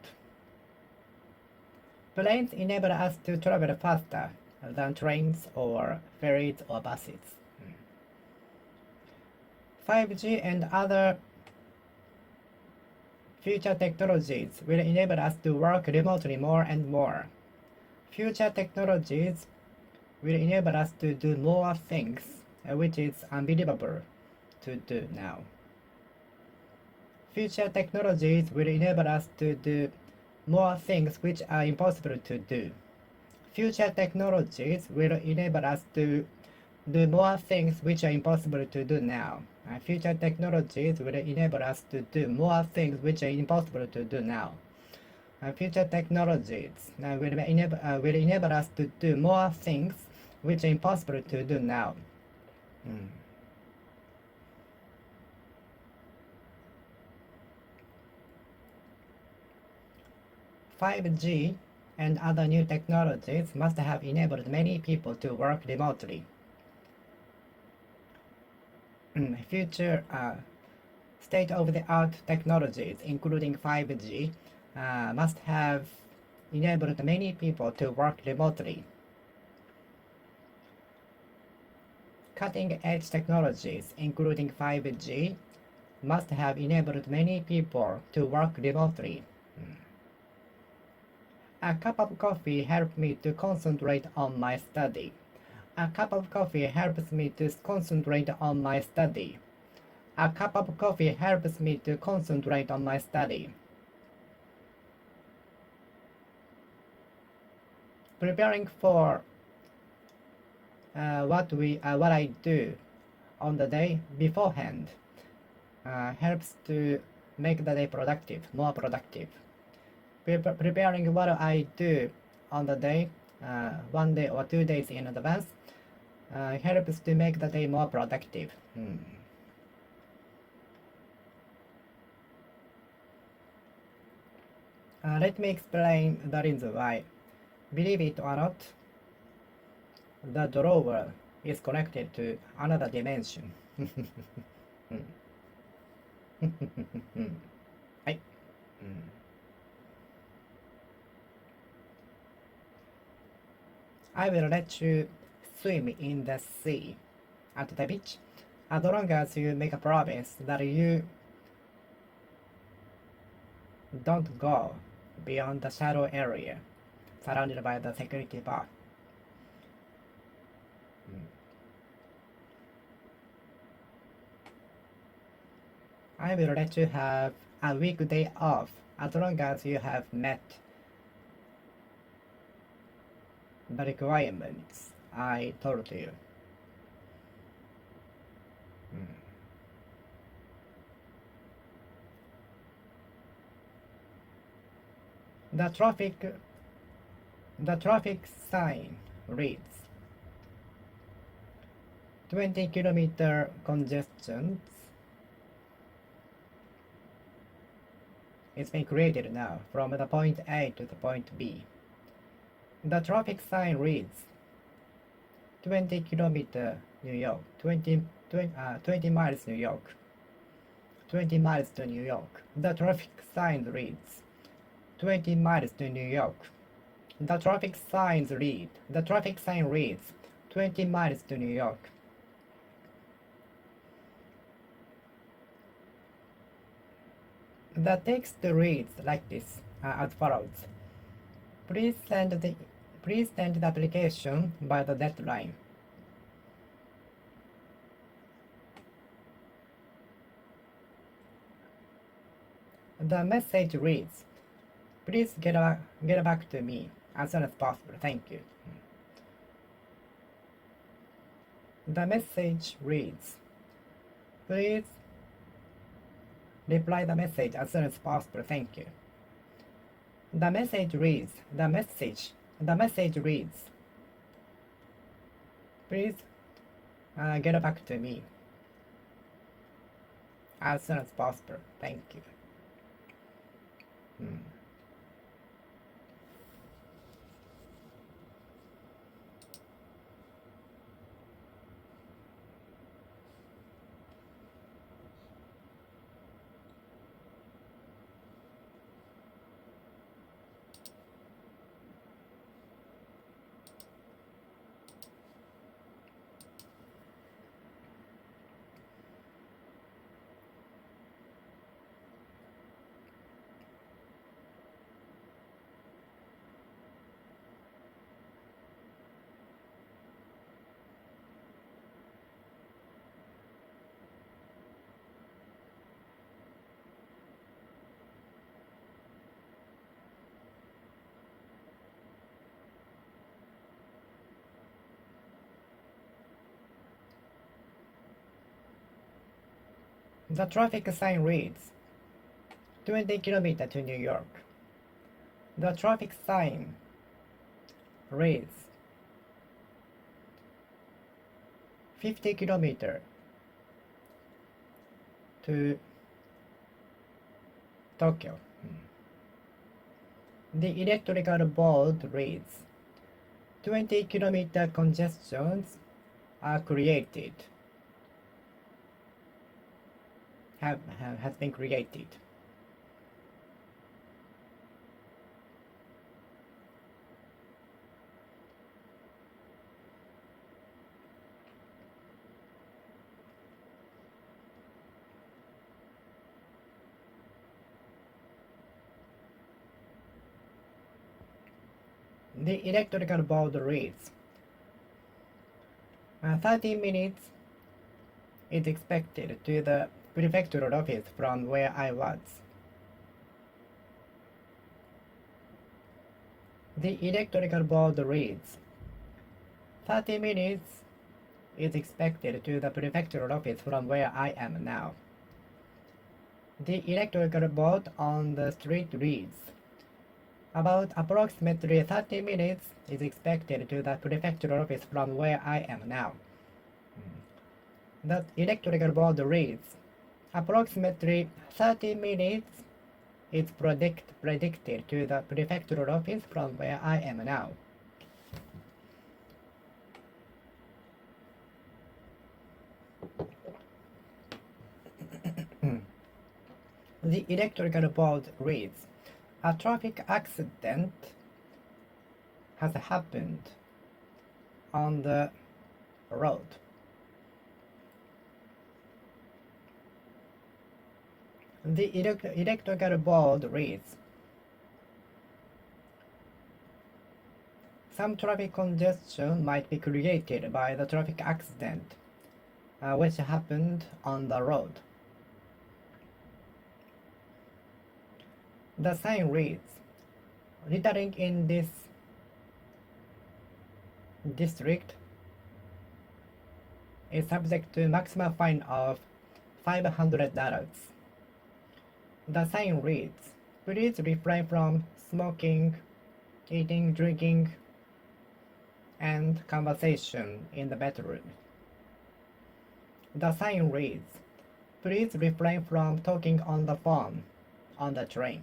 Planes enable us to travel faster than trains or ferries or buses. 5G and other future technologies will enable us to work remotely more and more. Future technologies will enable us to do more things, which is unbelievable to do now. Future technologies will enable us to do more things which are impossible to do. Future technologies will enable us to do more things which are impossible to do now. Future technologies will enable us to do more things which are impossible to do now. Future technologies will enable us to do more things which are impossible to do now. 5G and other new technologies must have enabled many people to work remotely. Future state-of-the-art technologies, including 5G, must have enabled many people to work remotely. Cutting-edge technologies, including 5G, must have enabled many people to work remotely. A cup of coffee helped me to concentrate on my study. A cup of coffee helps me to concentrate on my study. A cup of coffee helps me to concentrate on my study. Preparing for what I do on the day beforehand helps to make the day more productive. Preparing what I do on the day, 1 day or 2 days in advance, helps to make the day more productive. Let me explain the reason why. Believe it or not, the drawer is connected to another dimension. はい。I will let you swim in the sea at the beach as long as you make a promise that you don't go beyond the shallow area surrounded by the security bar. I will let you have a weekday off as long as you have met the requirements I told you. The traffic sign reads 20-kilometer congestion. It's been created now from the point A to the point B. The traffic sign reads 20-kilometer New York, 20 miles New York, 20 miles to New York. The traffic sign reads 20 miles to New York. The traffic sign reads 20 miles to New York. The text reads like this, as follows. Please send the application by the deadline. The message reads, please get back to me as soon as possible. Thank you. The message reads, please reply the message as soon as possible. Thank you. The message reads, please get back to me as soon as possible. Thank you. The traffic sign reads 20 km to New York. The traffic sign reads 50 km to Tokyo. The electrical board reads 20 km congestions are created. Has been created. The electrical board reads 30 minutes is expected to the prefectural office from where I was. The electrical board reads 30 minutes is expected to the prefectural office from where I am now. The electrical board on the street reads about approximately 30 minutes is expected to the prefectural office from where I am now. The electrical board reads approximately 30 minutes is predicted to the prefectural office from where I am now. The electrical board reads a traffic accident has happened on the road. The electrical board reads some traffic congestion might be created by the traffic accident which happened on the road. The sign reads littering in this district is subject to maximum fine of $500. The sign reads please refrain from smoking, eating, drinking, and conversation in the bedroom. The sign reads please refrain from talking on the phone on the train.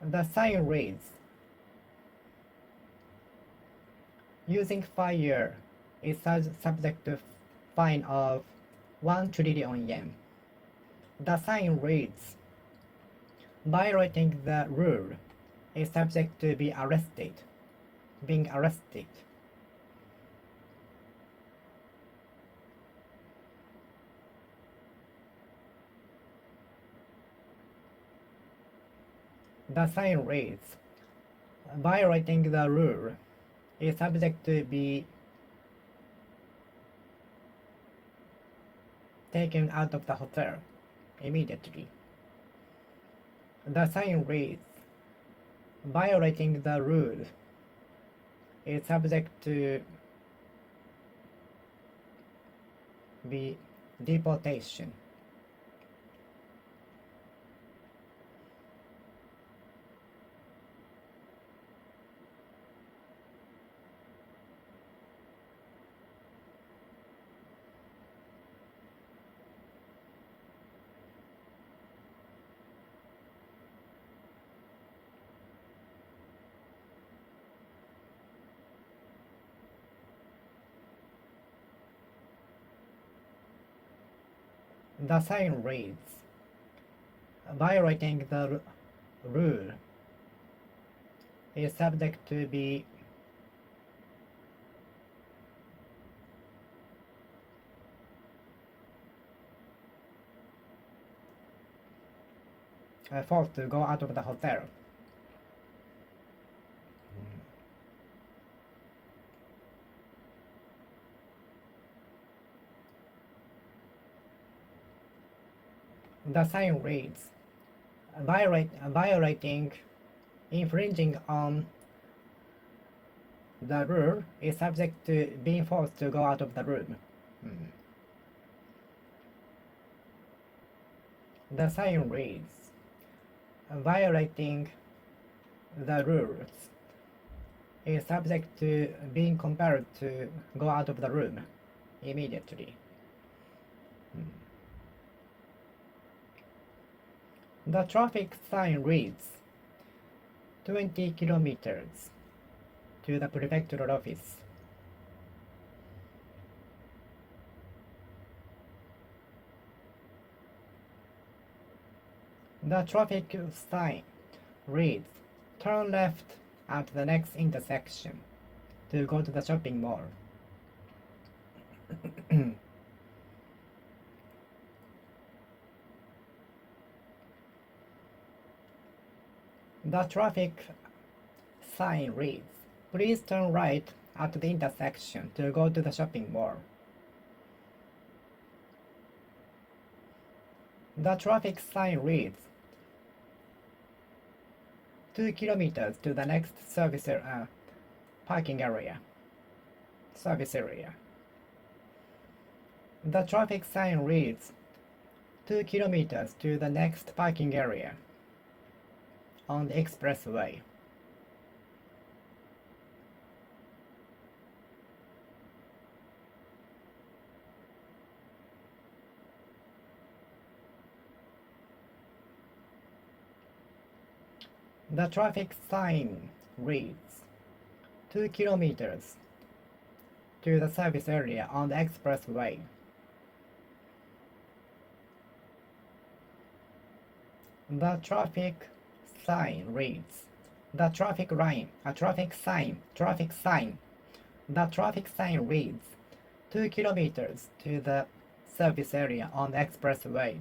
The sign reads using fire is subject to fine of 1 trillion yen. The sign reads violating the rule is subject to being arrested. The sign reads violating the rule is subject to be taken out of the hotel immediately. The sign reads violating the rule is subject to be deportation. The sign reads violating the rule is subject to be forced to go out of the hotel. The sign reads violating, infringing on the rule is subject to being forced to go out of the room. The sign reads, violating the rules is subject to being compelled to go out of the room immediately. The traffic sign reads 20 kilometers to the prefectural office. The traffic sign reads turn left at the next intersection to go to the shopping mall. The traffic sign reads, please turn right at the intersection to go to the shopping mall. The traffic sign reads, 2 kilometers to the next parking area. Service area. The traffic sign reads, 2 kilometers to the next parking area on the expressway. The traffic sign reads 2 kilometers to the service area on the expressway. The traffic sign reads the traffic sign reads 2 kilometers to the service area on the expressway.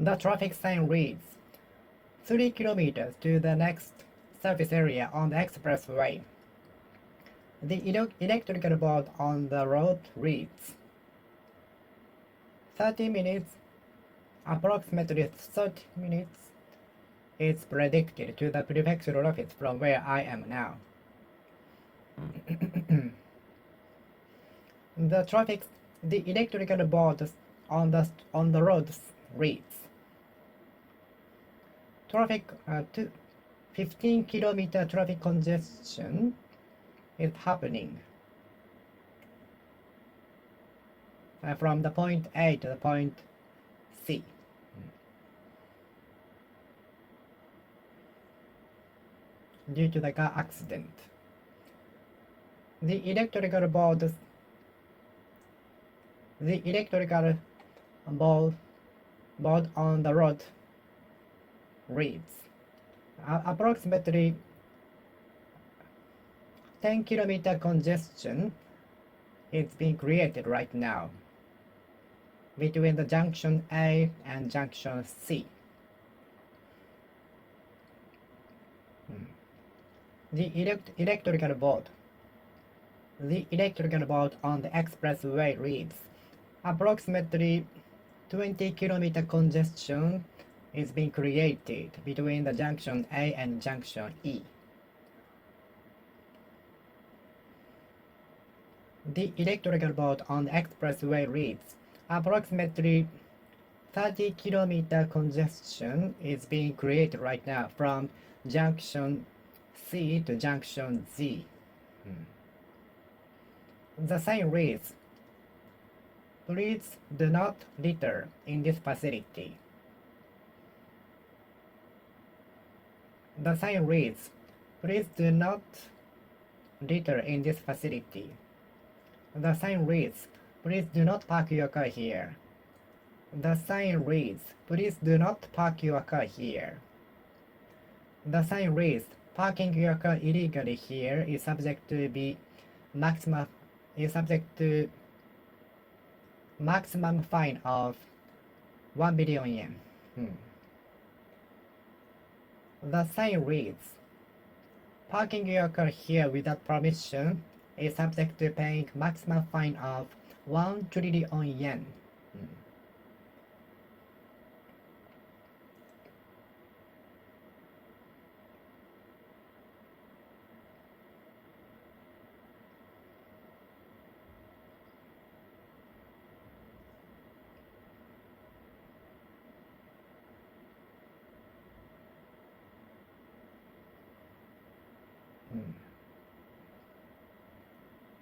The traffic sign reads 3 kilometers to the next service area on the expressway. The electrical board on the road reads 30 minutes, approximately 30 minutes is predicted to the prefectural office from where I am now. The electrical board on the road reads 15-kilometer traffic congestion is happening from the point A to the point C. Due to the car accident. The electrical board on the road reads Approximately 10 km congestion is being created right now between the junction A and junction C. The electrical board. The electrical board on the expressway reads approximately 20 km congestion is being created between the junction A and junction E. The electrical board on the expressway reads approximately 30 km congestion is being created right now from junction C to junction Z. The sign reads, please do not litter in this facility. The sign reads, please do not litter in this facility. The sign reads, please do not park your car here. The sign reads, please do not park your car here. The sign reads, parking your car illegally here is subject to maximum fine of 1 billion yen. The sign reads, parking your car here without permission is subject to paying maximum fine of 1 trillion yen.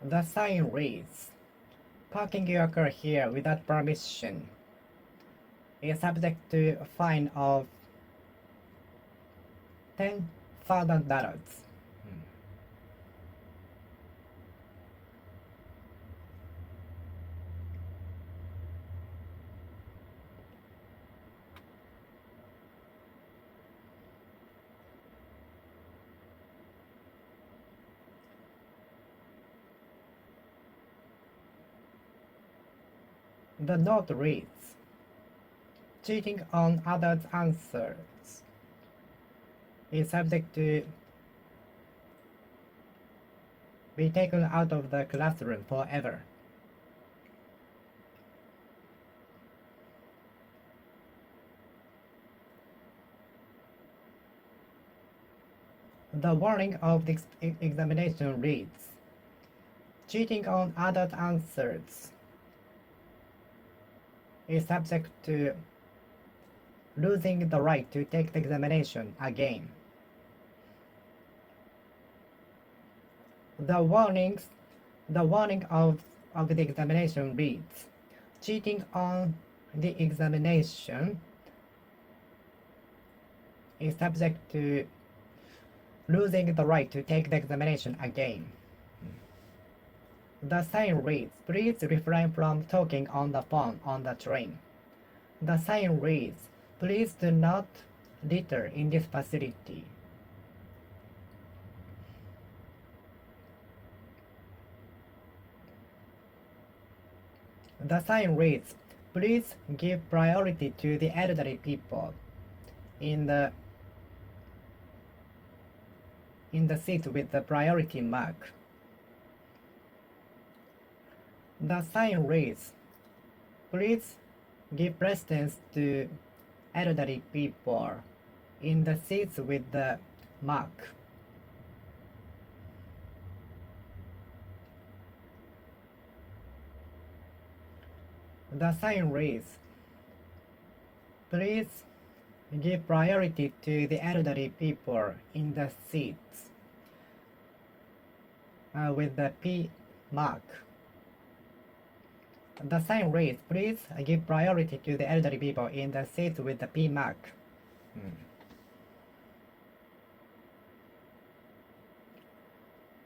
The sign reads, parking your car here without permission is subject to a fine of $10,000. The note reads, cheating on others' answers is subject to be taken out of the classroom forever. The warning of the examination reads, cheating on others' answers is subject to losing the right to take the examination again. The warning of the examination reads, cheating on the examination is subject to losing the right to take the examination again. The sign reads, please refrain from talking on the phone on the train. The sign reads, please do not litter in this facility. The sign reads, please give priority to the elderly people in the seat with the priority mark. The sign reads, please give precedence to elderly people in the seats with the mark. The sign reads, please give priority to the elderly people in the seats with the P mark. The sign reads, please give priority to the elderly people in the seats with the P mark.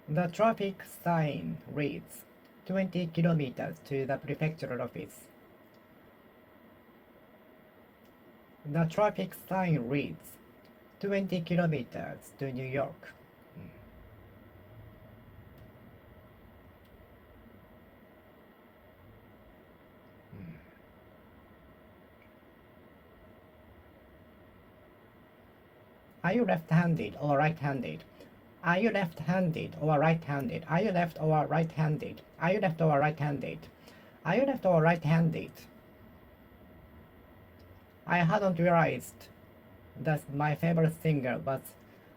The traffic sign reads, 20 kilometers to the prefectural office. The traffic sign reads, 20 kilometers to New York. Are you left-handed or right-handed? Are you left-handed or right-handed? Are you left or right-handed? Are you left or right-handed? Are you left or right-handed? I hadn't realized that my favorite singer was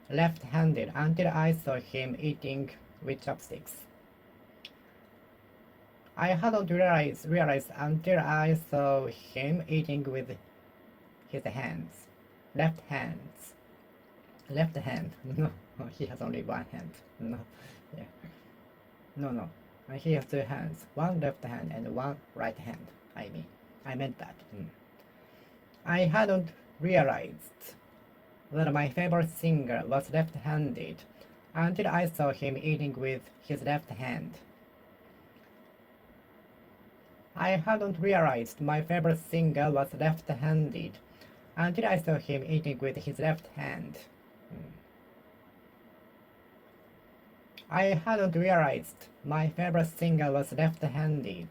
left-handed until I saw him eating with chopsticks. I hadn't realized until I saw him eating with his hands. Left hands. Left hand. No, he has only one hand. No. Yeah. No. He has two hands. One left hand and one right hand. I meant that. I hadn't realized that my favorite singer was left-handed until I saw him eating with his left hand. I hadn't realized my favorite singer was left-handed until I saw him eating with his left hand. I hadn't realized my favorite singer was left-handed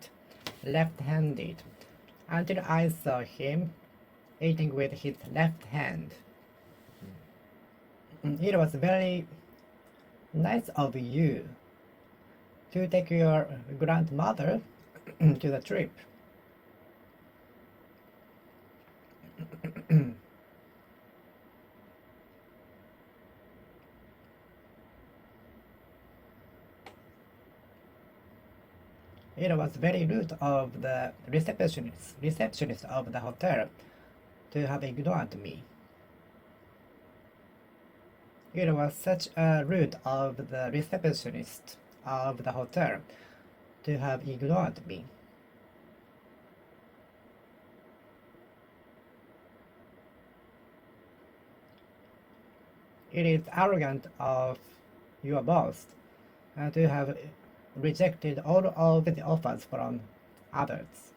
until I saw him eating with his left hand. It was very nice of you to take your grandmother to the trip. It was very rude of the receptionist of the hotel to have ignored me. It was such a rude of the receptionist of the hotel to have ignored me. It is arrogant of your boss to have rejected all of the offers from others.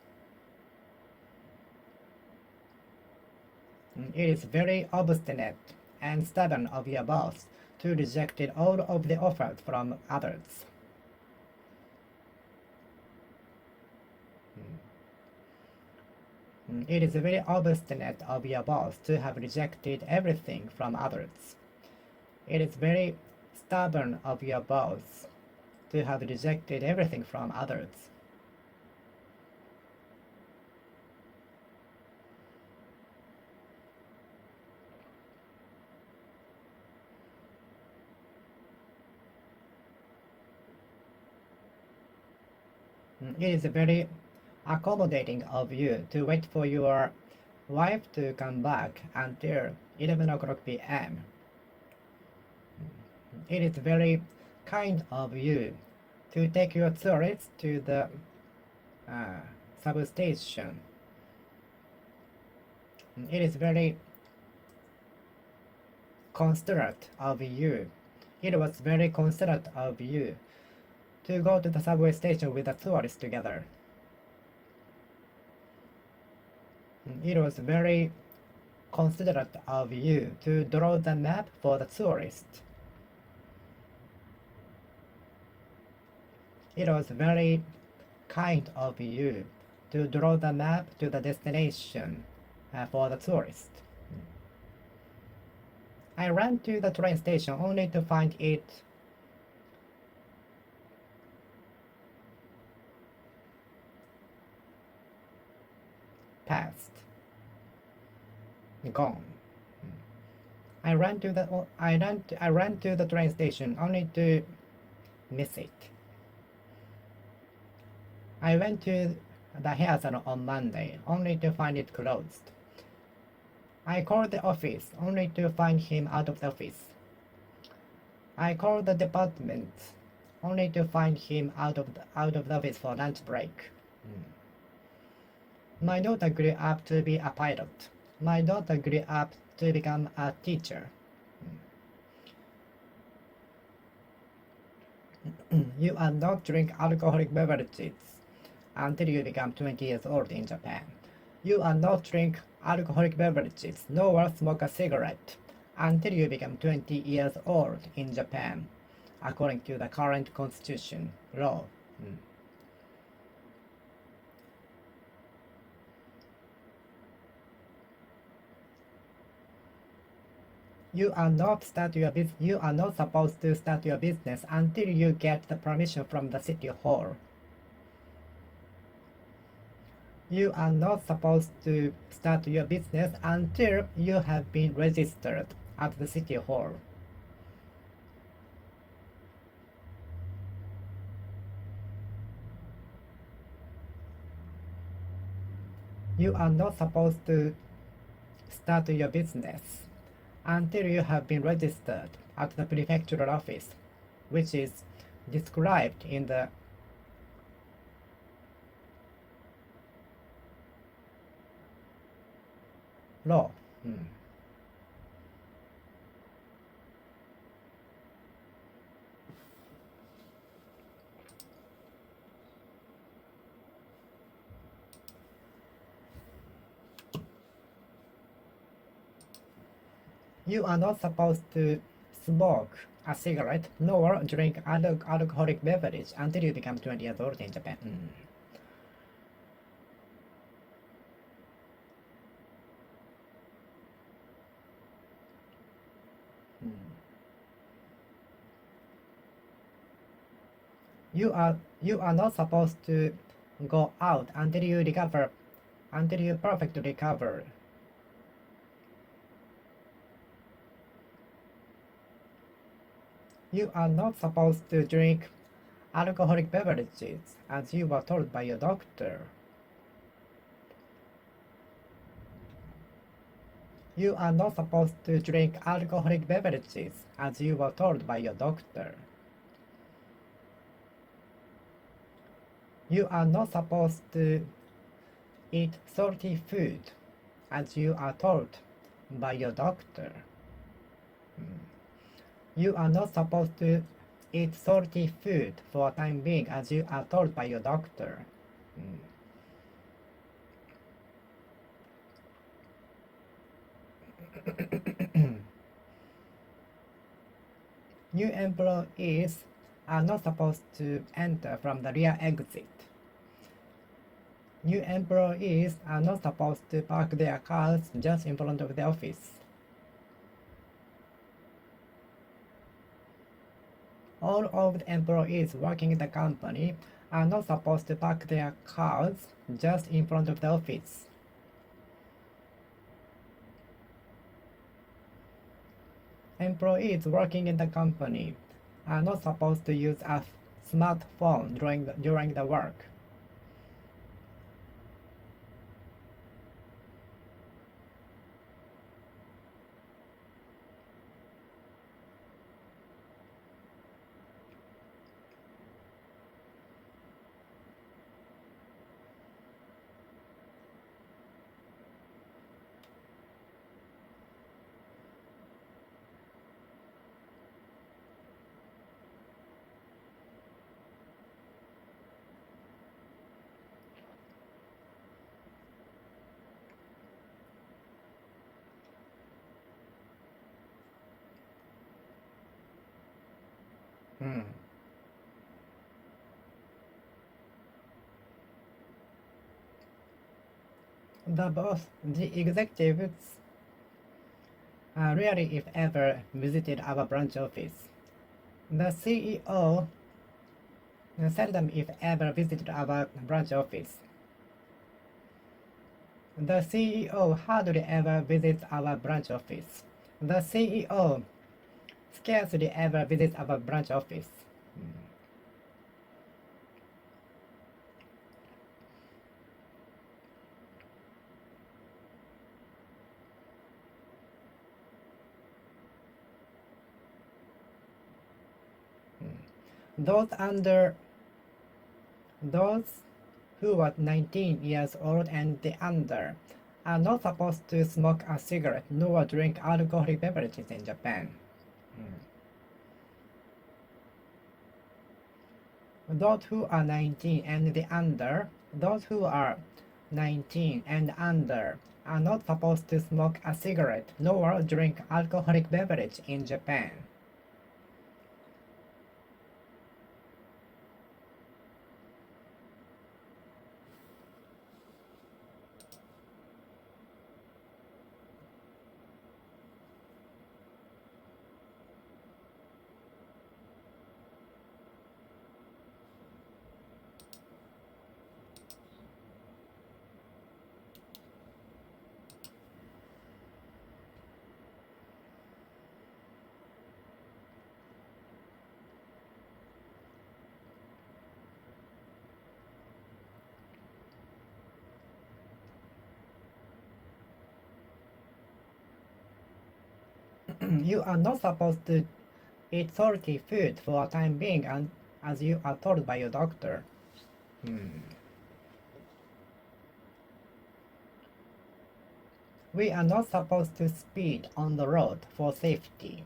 It is very obstinate and stubborn of your boss to reject all of the offers from others. It is very obstinate of your boss to have rejected everything from others. It is very stubborn of your boss to have rejected everything from others. It is very accommodating of you to wait for your wife to come back until 11 o'clock p.m. It is very kind of you to take your tourists to the substation. It is very considerate of you. It was very considerate of you to go to the subway station with the tourists together. It was very considerate of you to draw the map for the tourists. It was very kind of you to draw the map to the destination for the tourist. I ran to the train station only to find it past, gone. I ran to the train station only to miss it. I went to the hair salon on Monday only to find it closed. I called the office only to find him out of the office. I called the department only to find him out of the office for lunch break. My daughter grew up to be a pilot. My daughter grew up to become a teacher. You are not drink alcoholic beverages until you become 20 years old in Japan. You are not drink alcoholic beverages, nor smoke a cigarette until you become 20 years old in Japan, according to the current constitution law. You are not supposed to start your business until you get the permission from the city hall. You are not supposed to start your business until you have been registered at the city hall. You are not supposed to start your business until you have been registered at the prefectural office, which is described in the law. You are not supposed to smoke a cigarette nor drink alcoholic beverage until you become 20 years old in Japan. You are not supposed to go out until you perfectly recover. You are not supposed to drink alcoholic beverages as you were told by your doctor. You are not supposed to drink alcoholic beverages as you were told by your doctor. You are not supposed to eat salty food as you are told by your doctor. You are not supposed to eat salty food for a time being as you are told by your doctor. New employees are not supposed to enter from the rear exit. New employees are not supposed to park their cars just in front of the office. All of the employees working in the company are not supposed to park their cars just in front of the office. Employees working in the company are not supposed to use a smartphone during the work. The executives rarely, if ever, visited our branch office. The CEO seldom, if ever, visited our branch office. The CEO hardly ever visits our branch office. The CEO scarcely ever visits our branch office. Those who are 19 years old and under are not supposed to smoke a cigarette nor drink alcoholic beverages in Japan. Those who are 19 and under, those who are 19 and under are not supposed to smoke a cigarette nor drink alcoholic beverage in Japan. You are not supposed to eat salty food for a time being and as you are told by your doctor. We are not supposed to speed on the road for safety.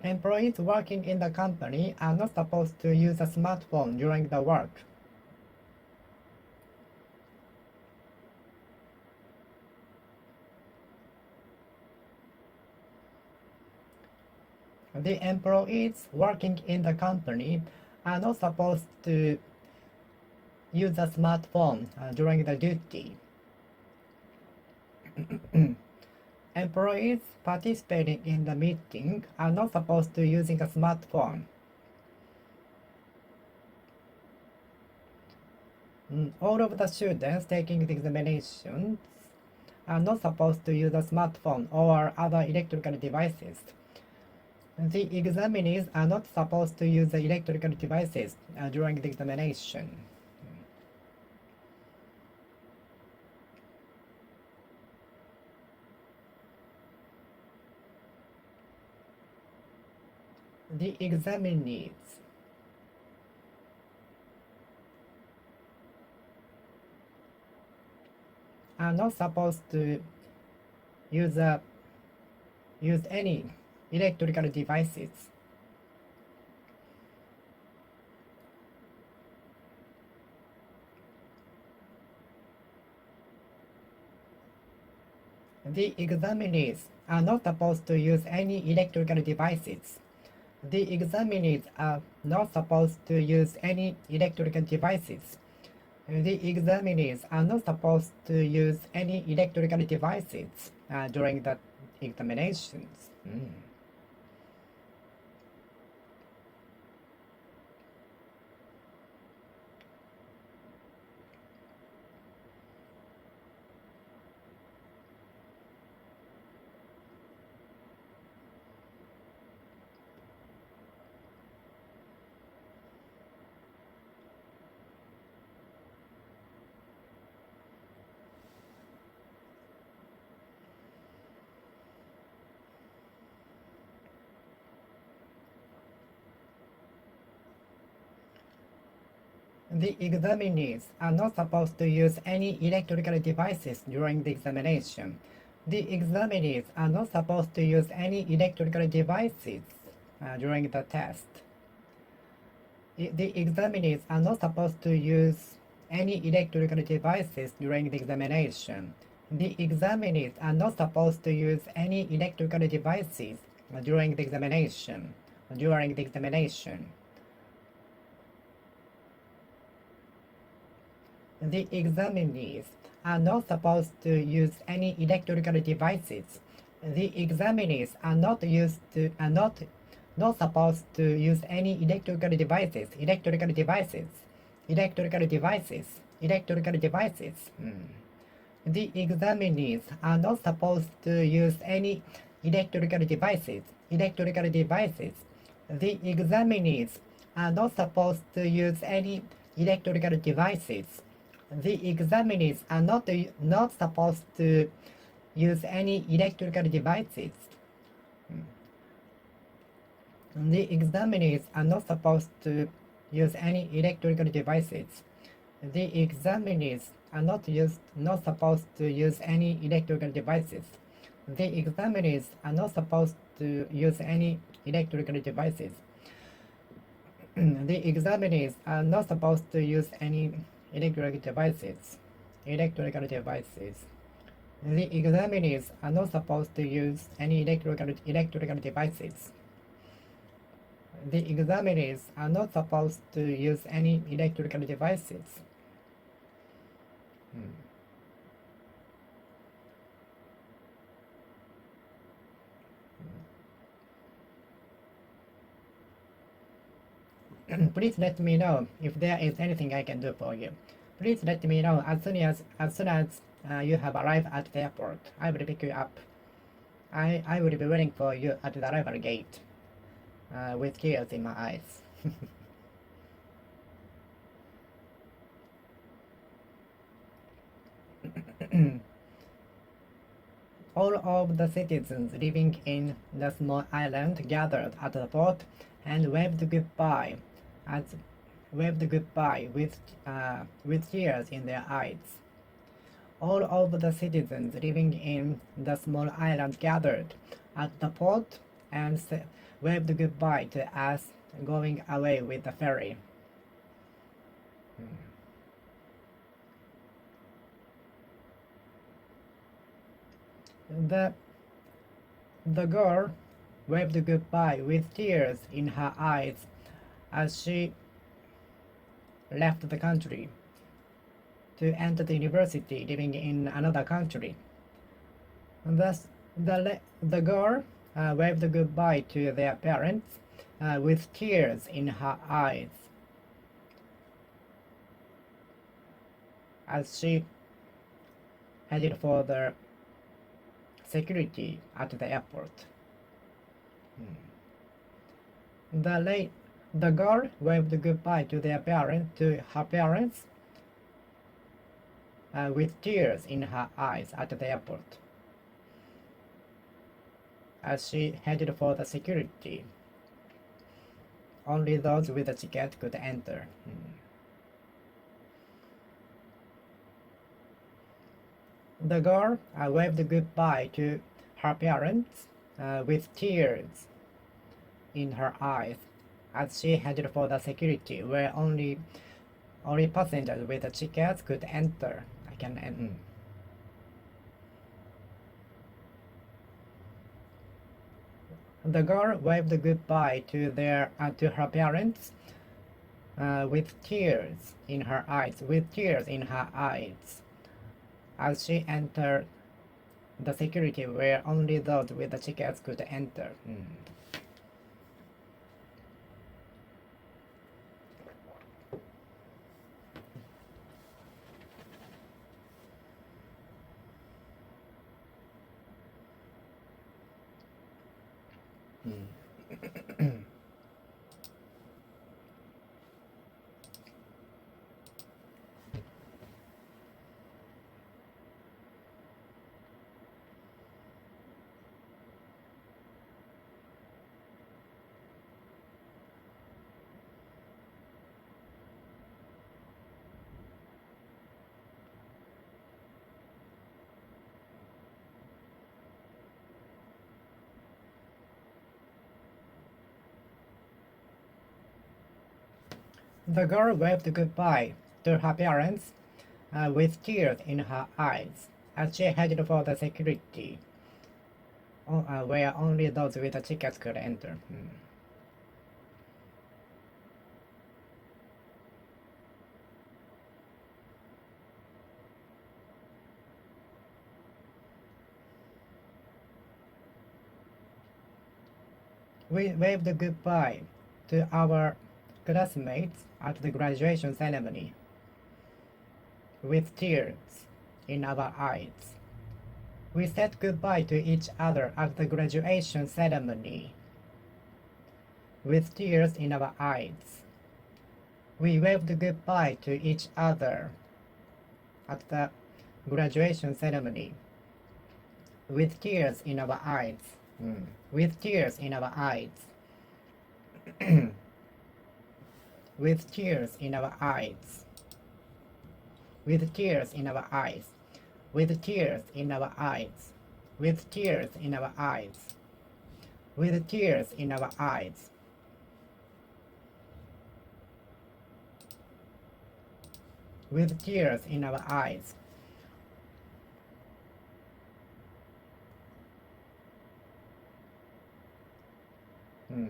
Employees working in the company are not supposed to use a smartphone during the work. The employees working in the company are not supposed to use a smartphone during the duty. Employees participating in the meeting are not supposed to using a smartphone. All of the students taking the examinations are not supposed to use a smartphone or other electrical devices. The examinees are not supposed to use the electrical devices during the examination. The examinees are not supposed to use any electrical devices. The examinees are not supposed to use any electrical devices. The examinees are not supposed to use any electrical devices. The examinees are not supposed to use any electrical devices during the examinations. The examinees are not supposed to use any electrical devices during the examination. The examinees are not supposed to use any electrical devices during the test. The examinees are not supposed to use any electrical devices during the examination. The examinees are not supposed to use any electrical devices during the examination. During the examination. The examinees are not supposed to use any electrical devices. The examinees are not supposed to use any electrical devices. Electrical devices. Electrical devices. Electrical devices. The examinees are not supposed to use any electrical devices. Electrical devices. The examinees are not supposed to use any electrical devices. The examinees are not supposed to use any electrical devices. The examinees are not supposed to use any electrical devices. The examinees are not supposed to use any electrical devices. The examinees are not supposed to use any electrical devices. The examinees are not supposed to use any electrical devices. Electrical devices. The examinees are not supposed to use any electrical devices. The examinees are not supposed to use any electrical devices. Please let me know if there is anything I can do for you. Please let me know as soon as you have arrived at the airport. I will pick you up. I will be waiting for you at the arrival gate with tears in my eyes. All of the citizens living in the small island gathered at the port and waved goodbye with tears in their eyes. All of the citizens living in the small island gathered at the port and waved goodbye to us going away with the ferry. The girl waved goodbye with tears in her eyes as she left the country to enter the university living in another country. Thus, the girl waved goodbye to their parents with tears in her eyes as she headed for the security at the airport. The girl waved goodbye to her parents with tears in her eyes at the airport as she headed for the security. Only those with a ticket could enter. The girl waved goodbye to her parents with tears in her eyes as she headed for the security where only passengers with tickets could enter. The girl waved goodbye to her parents with tears in her eyes as she entered the security where only those with the tickets could enter. The girl waved goodbye to her parents with tears in her eyes as she headed for the security where only those with the tickets could enter. We waved goodbye to our classmates at the graduation ceremony with tears in our eyes. We said goodbye to each other at the graduation ceremony with tears in our eyes. We waved goodbye to each other at the graduation ceremony with tears in our eyes. With tears in our eyes. With tears in our eyes. With tears in our eyes. With tears in our eyes. With tears in our eyes. With tears in our eyes. with tears in our eyes. Hmm.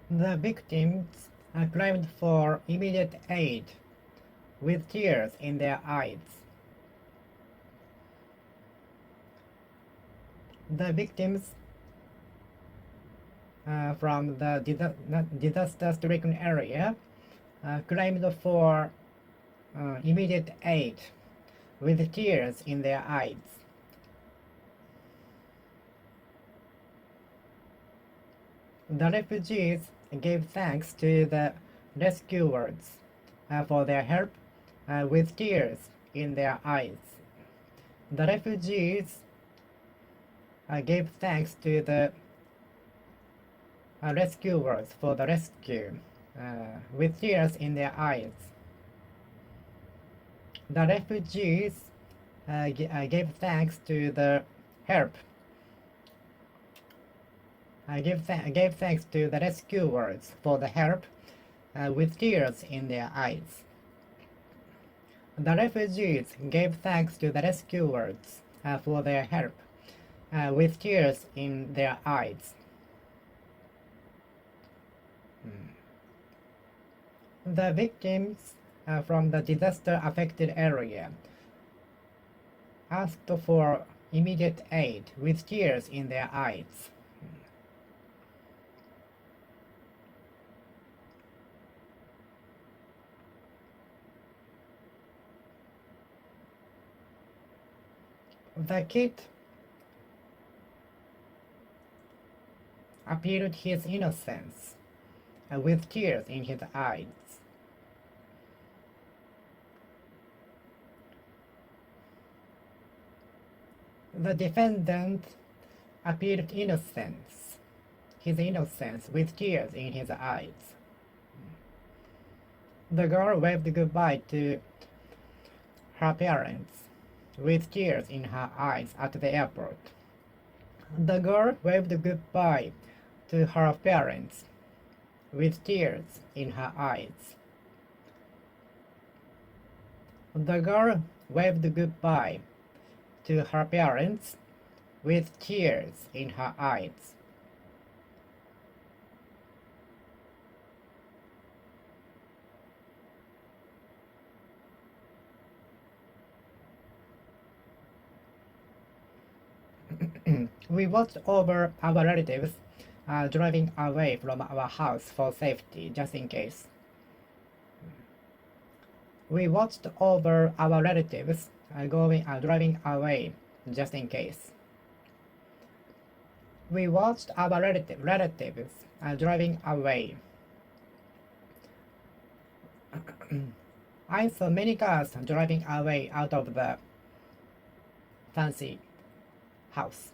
The victims claimed for immediate aid with tears in their eyes. The victims from the disaster-stricken area claimed for immediate aid with tears in their eyes. The refugees gave thanks to the rescuers for their help with tears in their eyes. The refugees gave thanks to the rescuers for the rescue with tears in their eyes. The refugees gave thanks to the help. Gave thanks to the rescuers for the help with tears in their eyes. The refugees gave thanks to the rescuers for their help with tears in their eyes. The victims from the disaster-affected area asked for immediate aid with tears in their eyes. The kid appealed his innocence with tears in his eyes. The defendant appealed his innocence with tears in his eyes. The girl waved goodbye to her parents with tears in her eyes at the airport. The girl waved goodbye to her parents with tears in her eyes. The girl waved goodbye to her parents with tears in her eyes. We watched over our relatives driving away from our house for safety, just in case. We watched over our relatives driving away, just in case. We watched our relatives driving away. I saw many cars driving away out of the fancy house.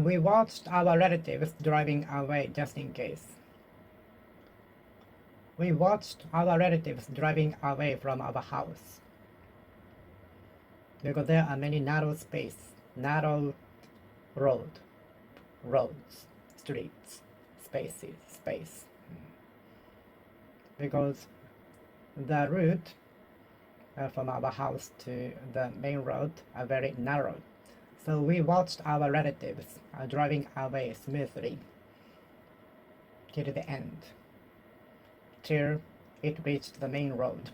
We watched our relatives driving away just in case. We watched our relatives driving away from our house. Because there are many narrow roads, streets, space. Because the route from our house to the main road are very narrow. So we watched our relatives driving away smoothly till the end, till it reached the main road.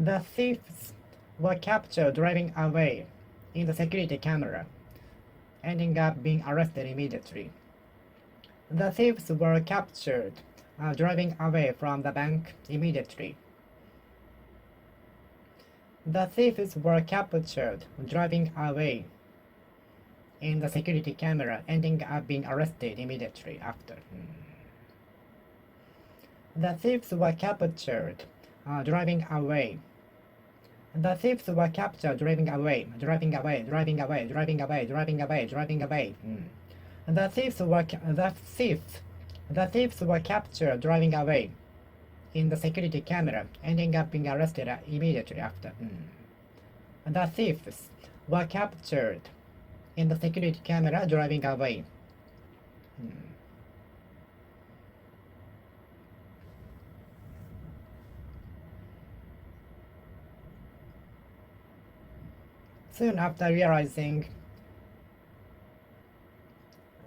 The thieves were captured driving away in the security camera, ending up being arrested immediately. The thieves were captured driving away from the bank immediately. The thieves were captured driving away in the security camera, ending up being arrested immediately after. The thieves were captured driving away. The thieves were captured driving away, driving away, driving away, driving away, driving away, driving away. The thieves were captured driving away in the security camera, ending up being arrested immediately after. The thieves were captured in the security camera driving away. Soon after realizing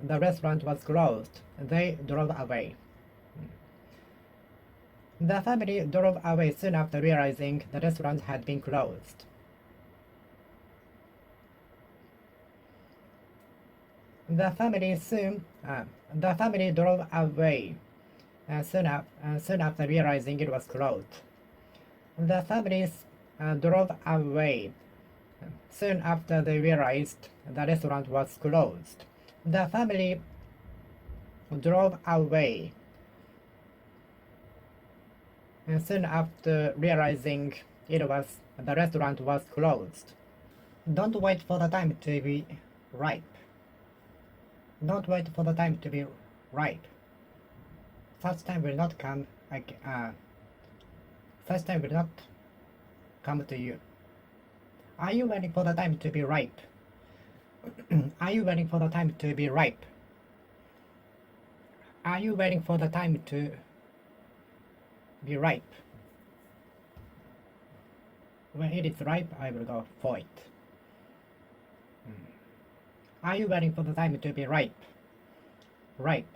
the restaurant was closed, they drove away. The family drove away soon after realizing the restaurant had been closed. The family drove away soon after realizing it was closed. The families drove away soon after they realized the restaurant was closed. The family drove away soon after realizing the restaurant was closed. Don't wait for the time to be ripe. Don't wait for the time to be ripe. Such time will not come. Such time will not come to you. Are you waiting for the time to be ripe? Are you waiting for the time to be ripe? Are you waiting for the time to be ripe? When it is ripe, I will go for it. Are you waiting for the time to be ripe? Ripe.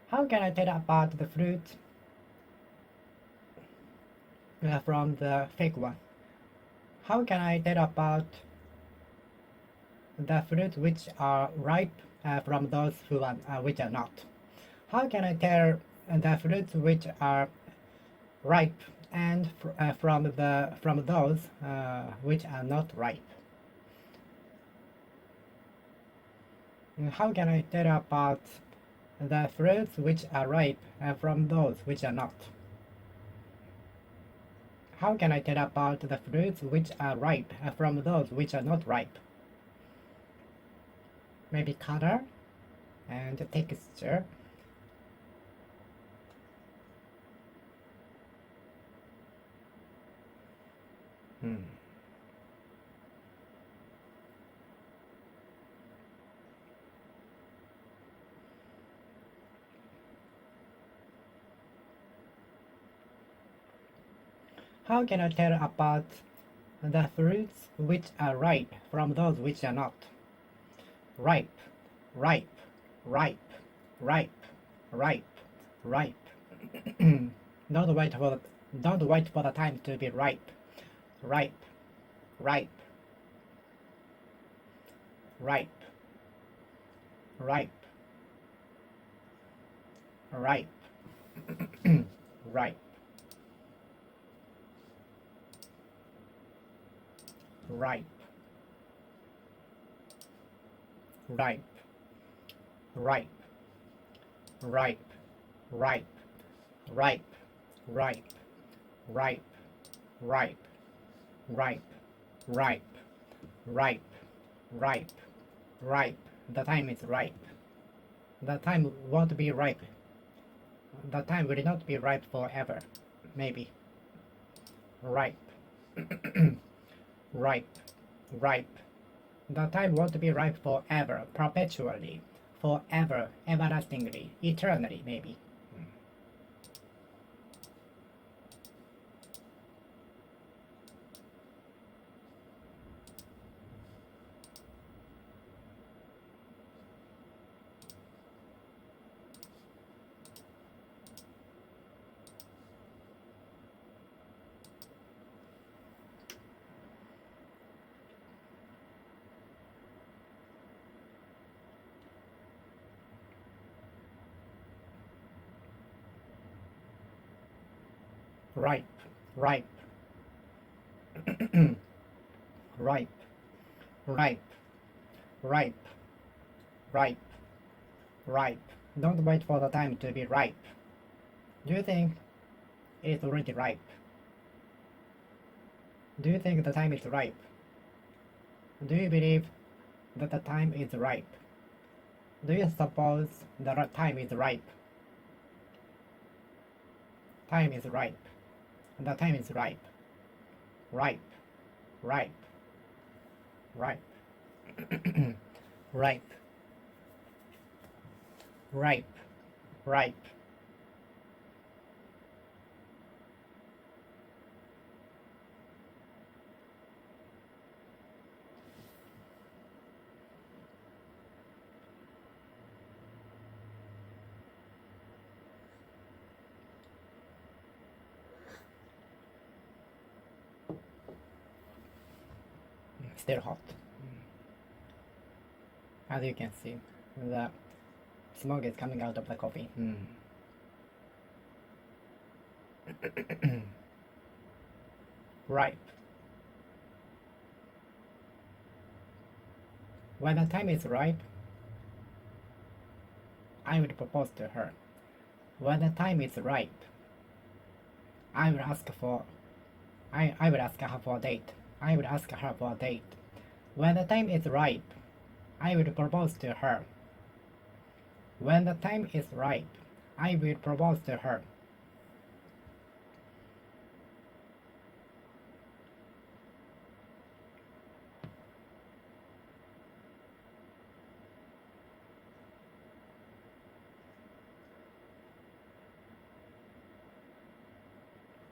How can I tell apart the fruit from the fake one? How can I tell apart the fruits which are ripe from those which are not? How can I tell the fruits which are ripe and from those which are not ripe? How can I tell apart the fruits which are ripe from those which are not? How can I tell apart the fruits which are ripe from those which are not ripe? Maybe color and texture. How can I tell apart the fruits which are ripe from those which are not? Ripe, ripe, ripe, ripe, ripe, ripe. Don't wait for the time to be ripe. Ripe, ripe, ripe, ripe, ripe, ripe, ripe, ripe, ripe, ripe, ripe, ripe, ripe, ripe, ripe, ripe, ripe, ripe, ripe, ripe. The time is ripe. The time won't be ripe. The time will not be ripe forever. Maybe. Ripe. Ripe. Ripe. The time won't be ripe forever, perpetually, forever, everlastingly, eternally, maybe. ripe, ripe, ripe, ripe, ripe, ripe, ripe. Don't wait for the time to be ripe. Do you think it's already ripe? Do you think the time is ripe? Do you believe that the time is ripe? Do you suppose the time is ripe? Time is ripe. The time is ripe. Ripe. Ripe. Ripe. Ripe. Ripe. Ripe. Still hot. As you can see, the smoke is coming out of the coffee. Ripe. When the time is ripe, I would propose to her. When the time is ripe, I would ask for I would ask her for a date. I would ask her for a date. When the time is ripe, I would propose to her. When the time is ripe, I will propose to her.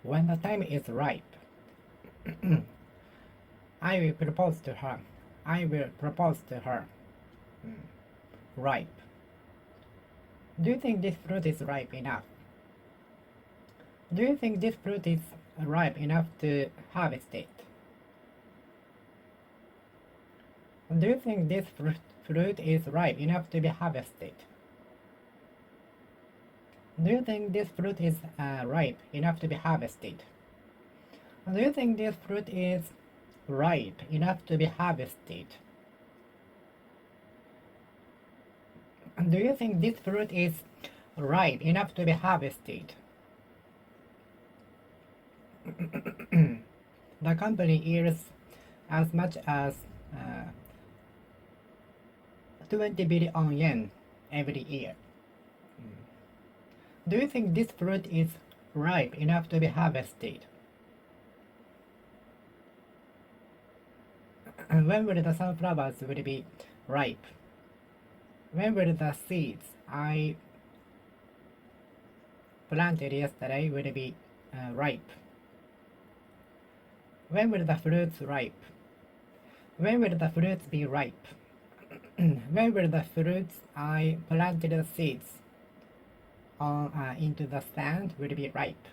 When the time is ripe, I will propose to her. I will propose to her. Ripe. Do you think this fruit is ripe enough? Do you think this fruit is ripe enough to harvest it? Do you think this fruit is ripe enough to be harvested? Do you think this fruit is ripe enough to be harvested? Do you think this fruit is ripe enough to be harvested? Do you think this fruit is ripe enough to be harvested? The company yields as much as 20 billion yen every year. Do you think this fruit is ripe enough to be harvested? When will the sunflowers will be ripe? When will the seeds I planted yesterday will be ripe? When will the fruits ripe? When will the fruits be ripe? When will the fruits I planted the seeds on into the sand will be ripe?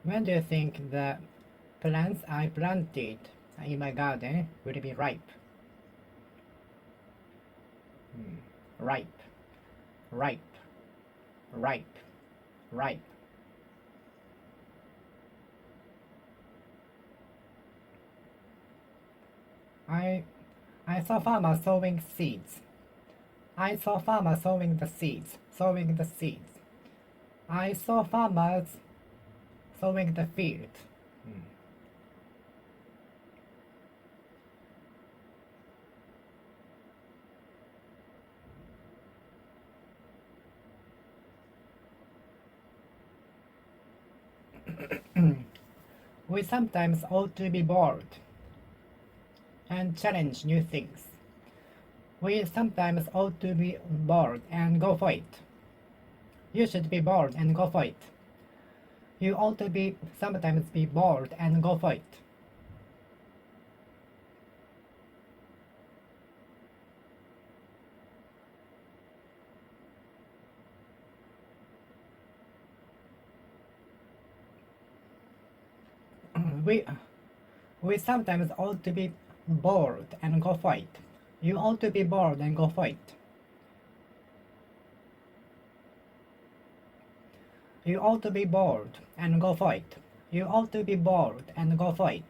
When do you think the plants I planted in my garden will be ripe? Ripe, ripe, ripe, ripe. I saw farmers sowing seeds. I saw farmers sowing the seeds, sowing the seeds. I saw farmers sowing the field. We sometimes ought to be bored and challenge new things. We sometimes ought to be bored and go for it. You should be bored and go for it. You ought to be sometimes be bored and go for it. We sometimes ought to be bored and go for it. You ought to be bored and go for it. You ought to be bold and go for it. You ought to be bold and go for it.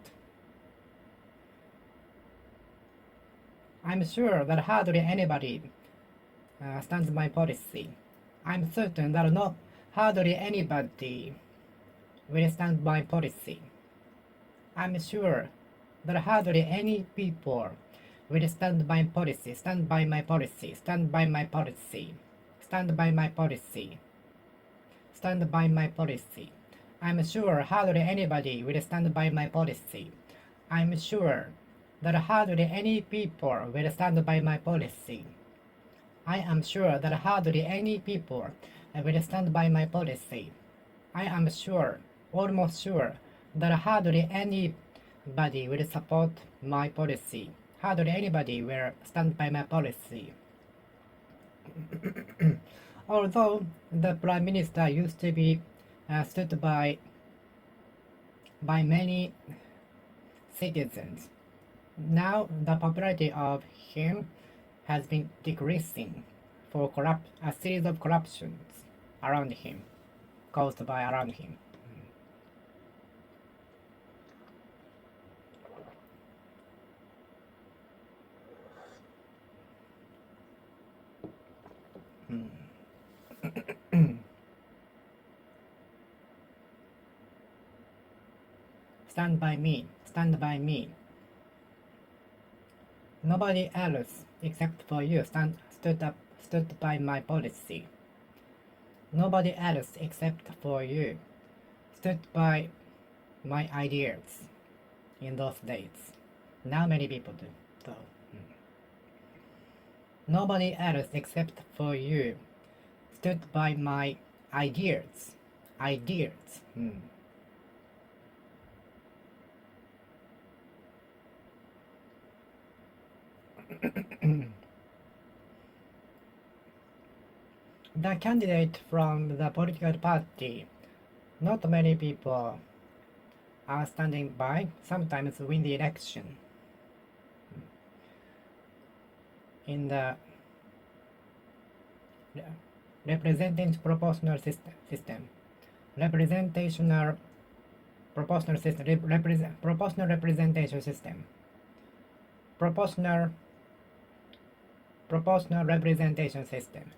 I'm sure that hardly anybody stands my policy. I'm certain that hardly anybody will stand by policy. I'm sure that hardly any people will stand by policy, stand by my policy, stand by my policy, stand by my policy, stand by my policy. I'm sure hardly anybody will stand by my policy. I'm sure that hardly any people will stand by my policy. I am sure that hardly any people will stand by my policy. I am sure, almost sure, that hardly anybody will support my policy. Hardly anybody will stand by my policy. Although the Prime Minister used to be stood by many citizens, now the popularity of him has been decreasing for a series of corruptions around him, caused by around him. Stand by me, stand by me. Nobody else except for you stood by my policy. Nobody else except for you stood by my ideas in those days. Now many people do, though. Nobody else except for you stood by my ideas. Ideas. The candidate from the political party, not many people are standing by, sometimes win the election. In the representational proportional system, proportional representation system, proportional representation system.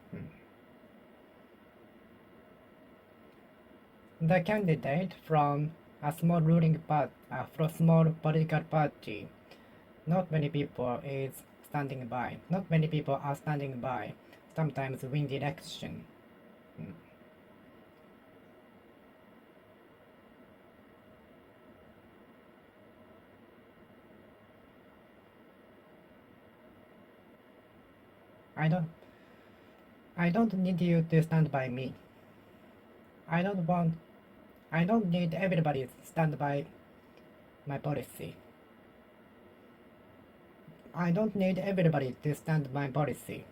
The candidate from a small small political party, not many people is standing by. Not many people are standing by. Sometimes win the election. I don't need you to stand by me. I don't need everybody to stand by my policy. I don't need everybody to stand by my policy.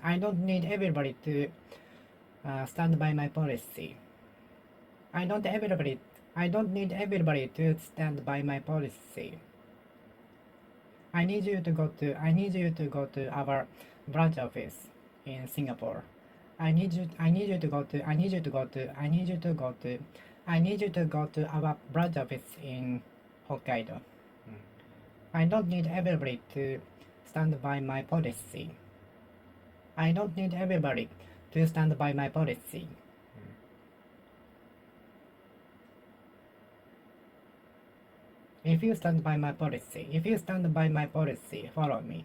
I don't need everybody to stand by my policy. I don't need everybody to stand by my policy. I need you to go to our branch office in Singapore. I need you to go to our branch office in Hokkaido. I don't need everybody to stand by my policy. I don't need everybody to stand by my policy. If you stand by my policy, follow me.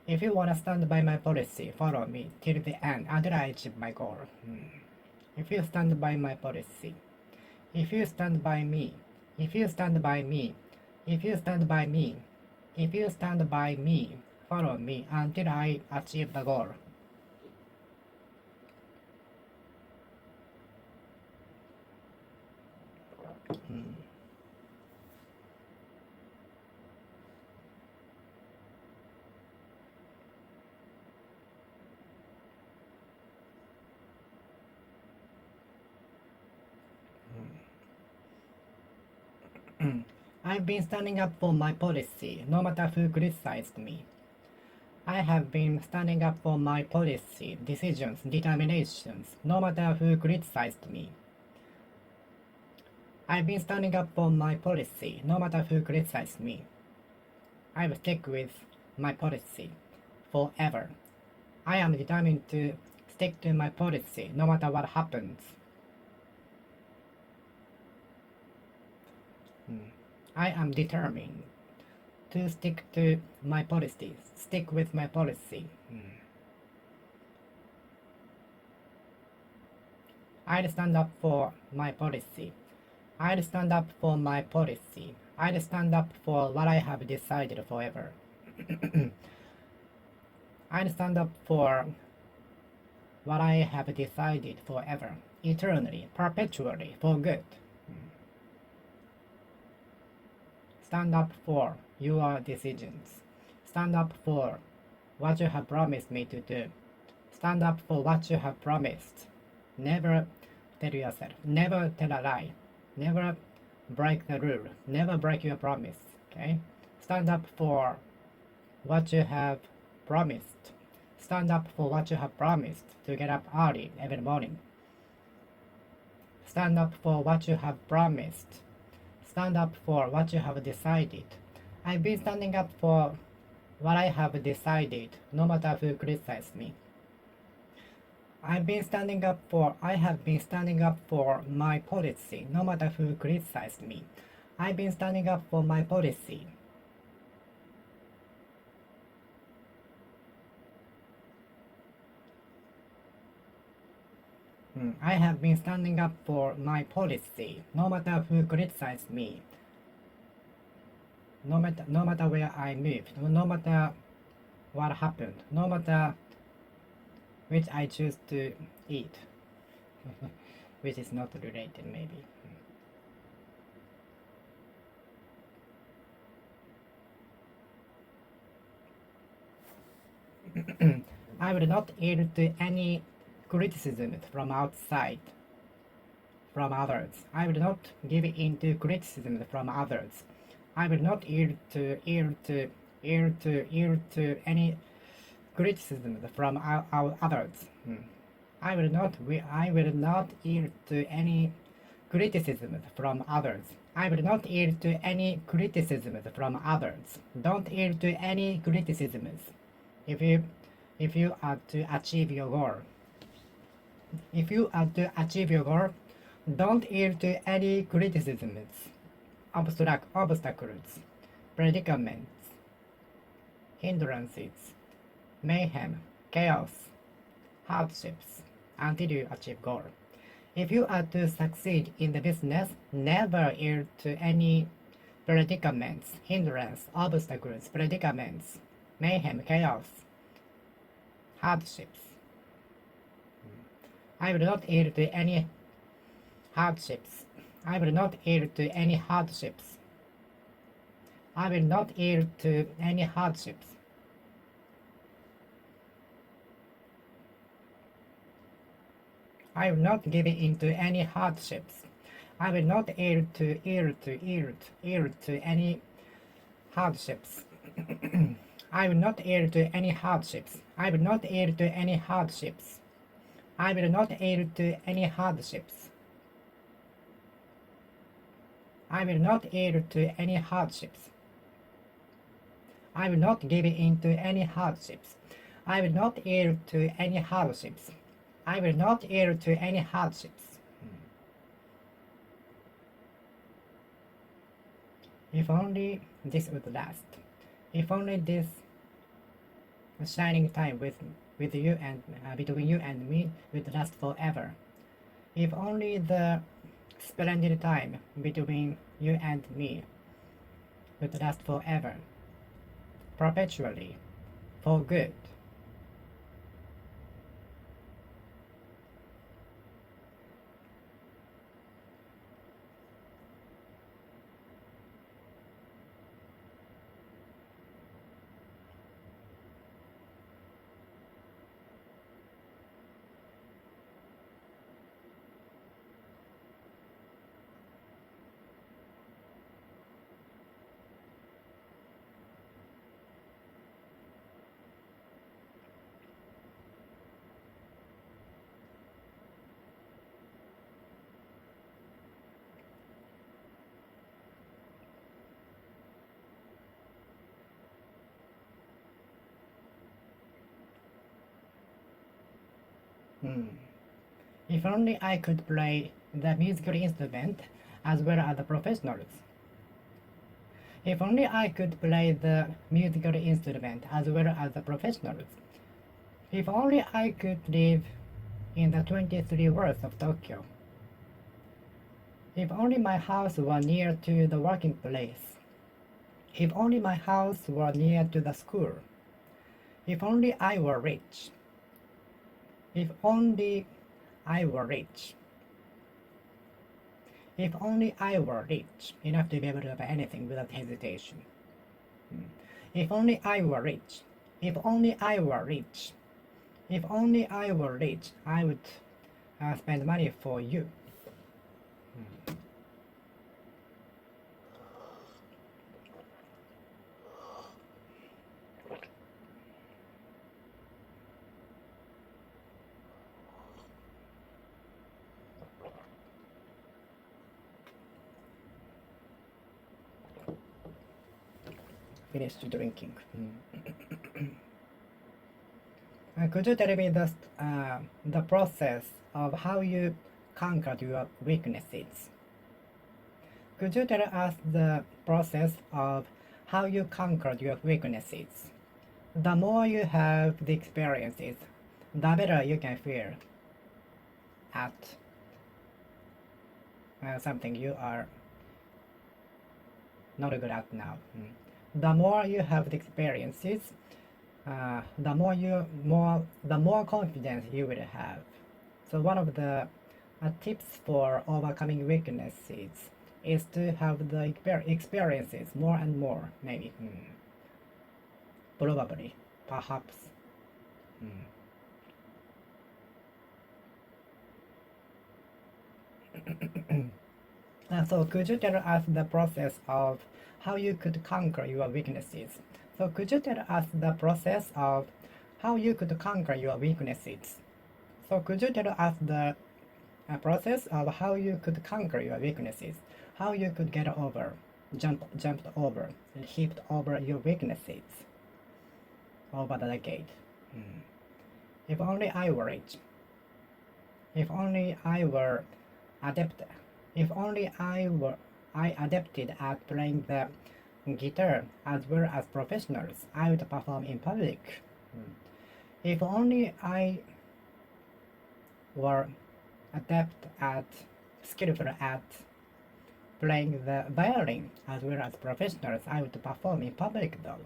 If you wanna stand by my policy, follow me till the end until I achieve my goal. If you stand by my policy, if you stand by me, follow me until I achieve the goal. I've been standing up for my policy, no matter who criticized me. I have been standing up for my policy, decisions, determinations, no matter who criticized me. I've been standing up for my policy, no matter who criticized me. I will stick with my policy forever. I am determined to stick to my policy, no matter what happens. I am determined to stick to my policy, stick with my policy. I'll stand up for my policy. I'll stand up for my policy. I'll stand up for what I have decided forever. I'll stand up for what I have decided forever, eternally, perpetually, for good. Stand up for your decisions. Stand up for what you have promised me to do. Stand up for what you have promised. Never tell yourself, never tell a lie, never break the rule, never break your promise, okay? Stand up for what you have promised. Stand up for what you have promised to get up early every morning. Stand up for what you have promised. Stand up for what you have decided. I've been standing up for what I have decided, no matter who criticizes me. I have been standing up for my policy, no matter who criticized me. I've been standing up for my policy. I have been standing up for my policy, no matter who criticized me. No matter where I moved, no matter what happened, no matter which I choose to eat, which is not related maybe. I will not yield to any criticism from outside, from others. I will not give in to criticism from others. I will not yield to any criticism from our others. I will not yield to any criticism from others. I will not yield to any criticism from others. Don't yield to any criticisms. If you are to achieve your goal. If you are to achieve your goal, don't yield to any criticisms, obstacles, predicaments, hindrances, mayhem, chaos, hardships, until you achieve goal. If you are to succeed in the business, never yield to any predicaments, hindrance, obstacles, predicaments, mayhem, chaos, hardships. I will not yield to any hardships. I will not yield to any hardships. I will not yield to any hardships. I will not give in to any hardships. I will not yield to any hardships. I will not yield to any hardships. I will not yield to any hardships. I will not yield to any hardships. I will not yield to any hardships. I will not give in to any hardships. I will not yield to any hardships. I will not yield to any hardships. If only this would last. If only this shining time with you and between you and me would last forever. If only the splendid time between you and me would last forever, perpetually, for good. If only I could play the musical instrument as well as the professionals. If only I could play the musical instrument as well as the professionals. If only I could live in the 23 wards of Tokyo. If only my house were near to the working place. If only my house were near to the school. If only I were rich. If only I were rich. If only I were rich enough to be able to buy anything without hesitation. If only I were rich. If only I were rich. If only I were rich, I would spend money for you. Finished drinking. Could you tell me the process of how you conquered your weaknesses? Could you tell us the process of how you conquered your weaknesses? The more you have the experiences, the better you can feel at something you are not good at now. The more you have the experiences, the more confidence you will have. So one of the tips for overcoming weaknesses is to have the experiences more and more, maybe. Probably, perhaps. So could you tell us the process of how you could conquer your weaknesses? So could you tell us the process of how you could conquer your weaknesses? So could you tell us the process of how you could conquer your weaknesses? How you could get over, jumped over, and heaped over your weaknesses over the decade. If only I were rich. If only I were adept. If only I adapted at playing the guitar as well as professionals, I would perform in public. If only I were skillful at playing the violin as well as professionals, I would perform in public though.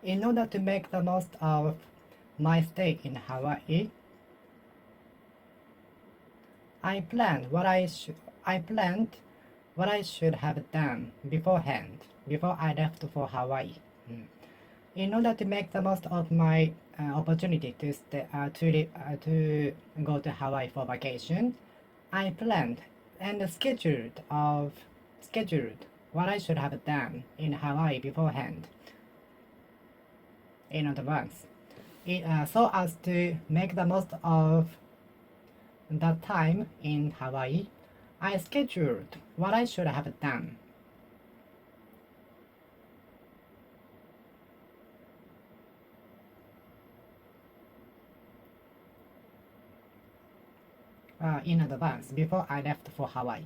In order to make the most of my stay in Hawaii, I planned what I should have done beforehand, before I left for Hawaii. In order to make the most of my opportunity to go to Hawaii for vacation, I planned and scheduled what I should have done in Hawaii beforehand, in advance, so as to make the most of that time in Hawaii. I scheduled what I should have done. In advance, before I left for Hawaii.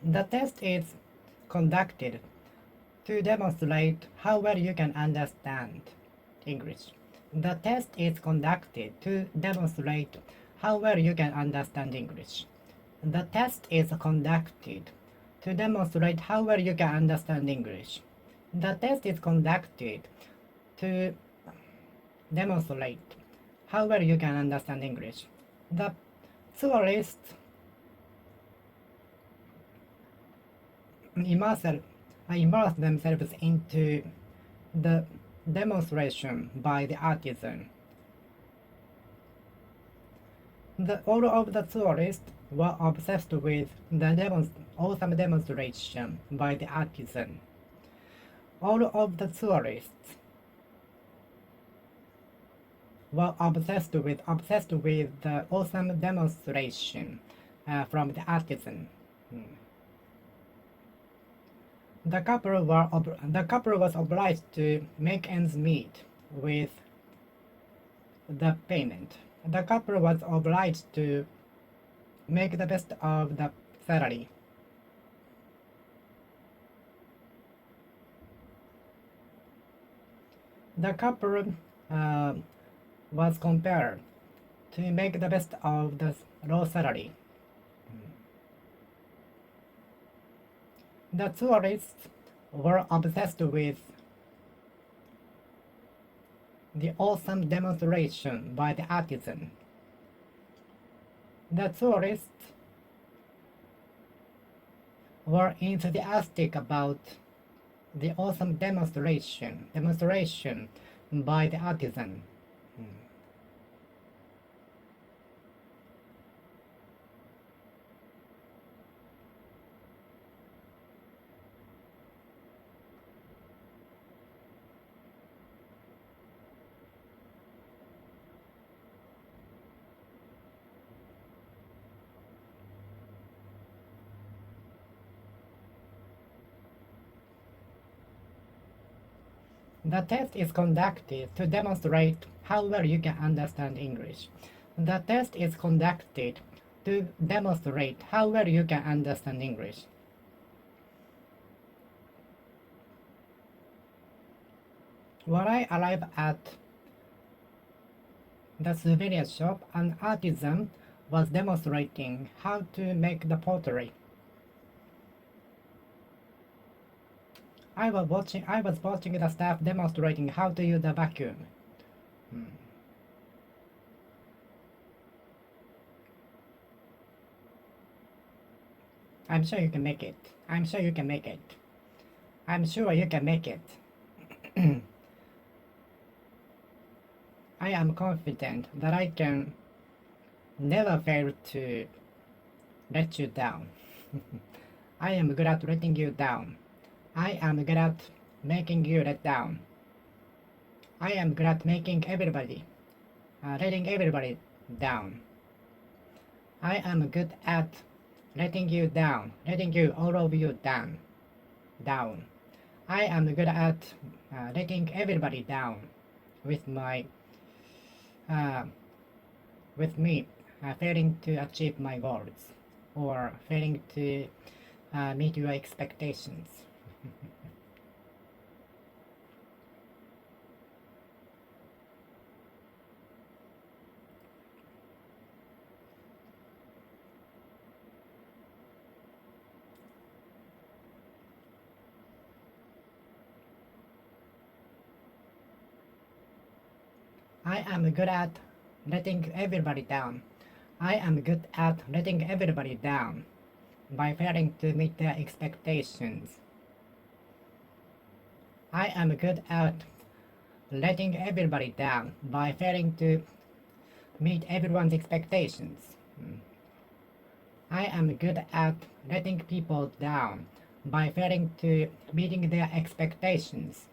The test is conducted to demonstrate how well you can understand English. The test is conducted to demonstrate how well you can understand English. The test is conducted to demonstrate how well you can understand English. The test is conducted to demonstrate how well you can understand English. The tourists immerse themselves into the demonstration by the artisan. All of the tourists were obsessed with the awesome demonstration by the artisan. All of the tourists were obsessed with the awesome demonstration from the artisan. The couple was obliged to make ends meet with the payment. The couple was obliged to make the best of the salary. The couple was compelled to make the best of the low salary. The tourists were obsessed with the awesome demonstration by the artisan. The tourists were enthusiastic about the awesome demonstration by the artisan. The test is conducted to demonstrate how well you can understand English. The test is conducted to demonstrate how well you can understand English. When I arrived at the souvenir shop, an artisan was demonstrating how to make the pottery. I was watching the staff demonstrating how to use the vacuum. I'm sure you can make it. I'm sure you can make it. I'm sure you can make it. I am confident that I can never fail to let you down. I am good at letting you down. I am good at making you let down. I am good at making everybody, letting everybody down. I am good at letting you down, letting you, all of you down. I am good at letting everybody down with my, with me failing to achieve my goals or failing to meet your expectations. I am good at letting everybody down. I am good at letting everybody down by failing to meet their expectations. I am good at letting everybody down by failing to meet everyone's expectations. I am good at letting people down by failing to meeting their expectations.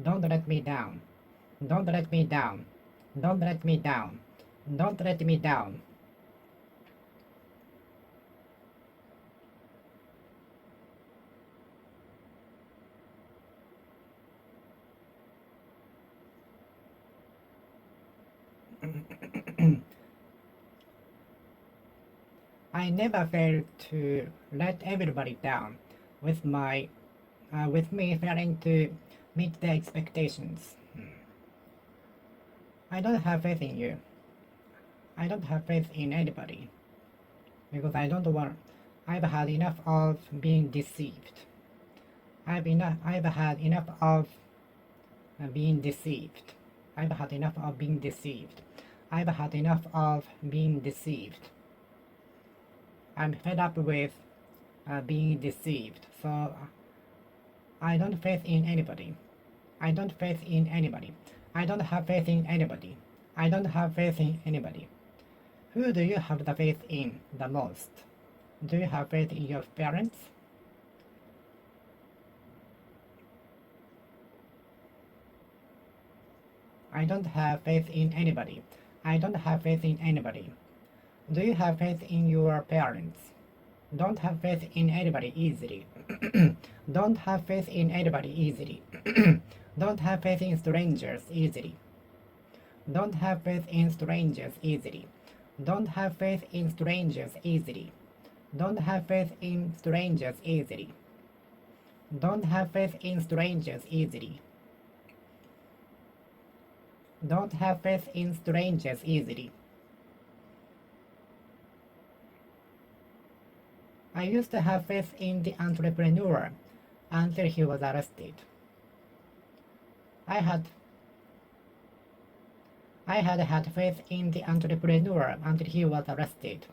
Don't let me down. Don't let me down. Don't let me down. Don't let me down. I never fail to let everybody down with with me failing to meet their expectations. I don't have faith in you. I don't have faith in anybody because I don't want. I've had enough of being deceived. I've had enough of being deceived. I've had enough of being deceived. I've had enough of being deceived. I'm fed up with being deceived. So I don't faith in anybody. I don't faith in anybody. I don't have faith in anybody. I don't have faith in anybody. Who do you have the faith in the most? Do you have faith in your parents? I don't have faith in anybody. I don't have faith in anybody. Do you have faith in your parents? Don't have faith in anybody easily. Don't have faith in anybody easily. Don't have faith in strangers easily. Don't have faith in strangers easily. Don't have faith in strangers easily. Don't have faith in strangers easily. Don't have faith in strangers easily. Don't have faith in strangers easily. I used to have faith in the entrepreneur until he was arrested. I had had faith in the entrepreneur until he was arrested.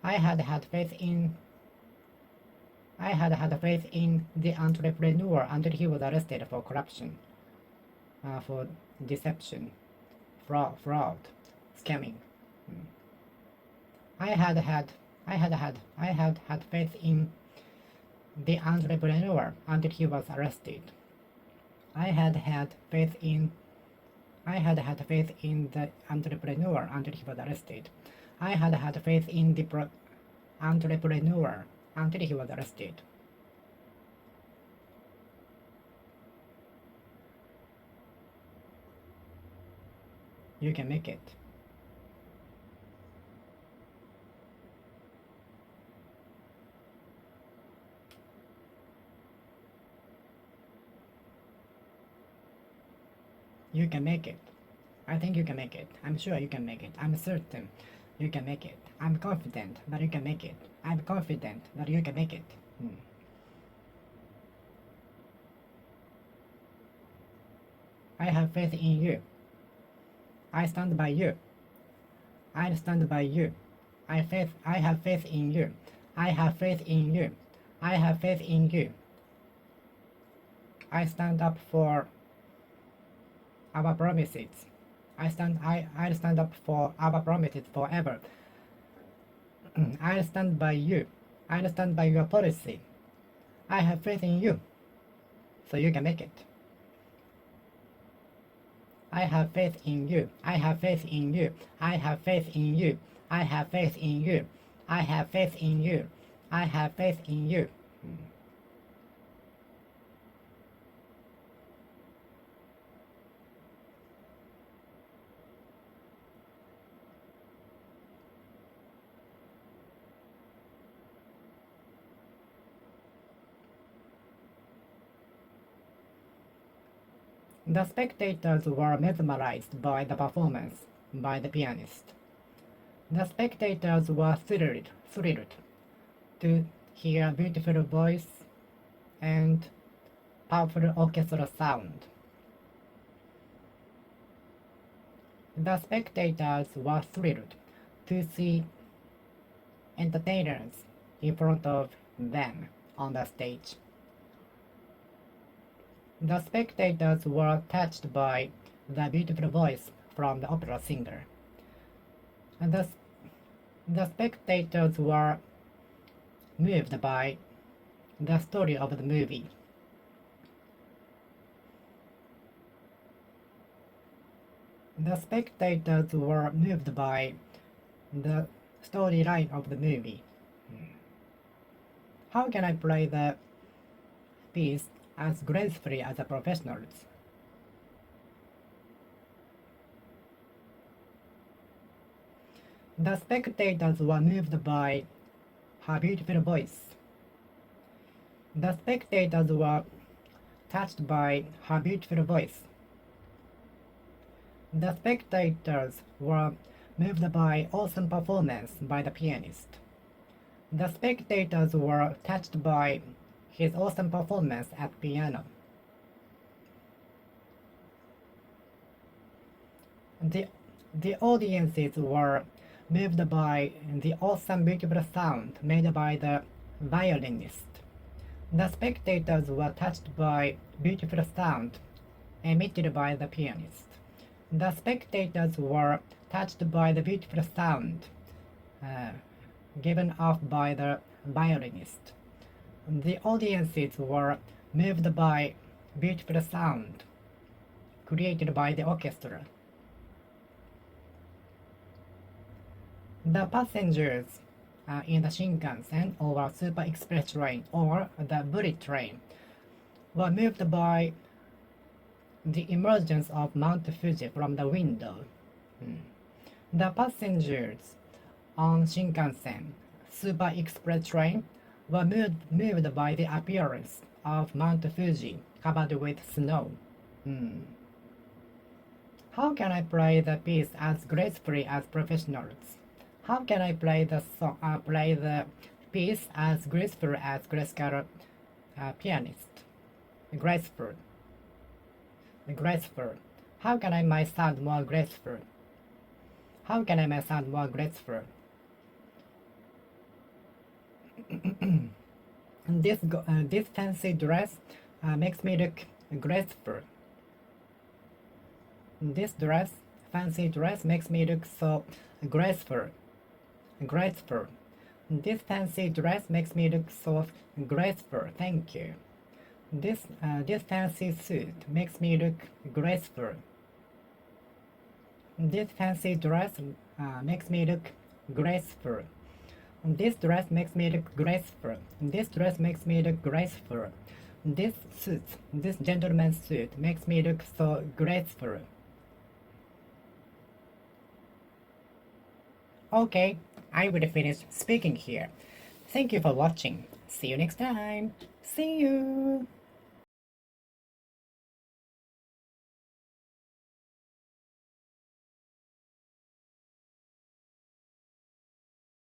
I had had faith in the entrepreneur until he was arrested for corruption, for deception, fraud, scamming. I had had faith in the entrepreneur until he was arrested. I had had faith in the entrepreneur until he was arrested. I had had faith in the entrepreneur until he was arrested. You can make it. You can make it. I think you can make it. I'm sure you can make it. I'm certain you can make it. I'm confident that you can make it. I'm confident that you can make it. I have faith in you. I stand by you. I stand by you. I have faith in you. I have faith in you. I have faith in you. I stand up for our promises. I stand up for our promises forever. I stand by you. I stand by your policy. I have faith in you. So you can make it. I have faith in you. I have faith in you. I have faith in you. I have faith in you. I have faith in you. I have faith in you. The spectators were mesmerized by the performance by the pianist. The spectators were thrilled to hear beautiful voice and powerful orchestral sound. The spectators were thrilled to see entertainers in front of them on the stage. The spectators were touched by the beautiful voice from the opera singer. And the spectators were moved by the story of the movie. The spectators were moved by the storyline of the movie. How can I play the piece as gracefully as the professionals? The spectators were moved by her beautiful voice. The spectators were touched by her beautiful voice. The spectators were moved by awesome performance by the pianist. The spectators were touched by his awesome performance at piano. The audiences were moved by the awesome beautiful sound made by the violinist. The spectators were touched by beautiful sound emitted by the pianist. The spectators were touched by the beautiful sound given off by the violinist. The audiences were moved by beautiful sound created by the orchestra. The passengers in the Shinkansen or Super Express train or the bullet train were moved by the emergence of Mount Fuji from the window. The passengers on Shinkansen Super Express train were moved by the appearance of Mount Fuji covered with snow. How can I play the piece as gracefully as professionals? How can I play the piece as graceful as classical pianist? Graceful. How can I make my sound more graceful? How can I make my sound more graceful? This fancy dress makes me look graceful. This fancy dress makes me look so graceful. This fancy dress makes me look so graceful. Thank you. This fancy suit makes me look graceful. This fancy dress makes me look graceful. This dress makes me look graceful. This dress makes me look graceful. This gentleman's suit makes me look so graceful. Okay, I will finish speaking here. Thank you for watching. See you next time. See you!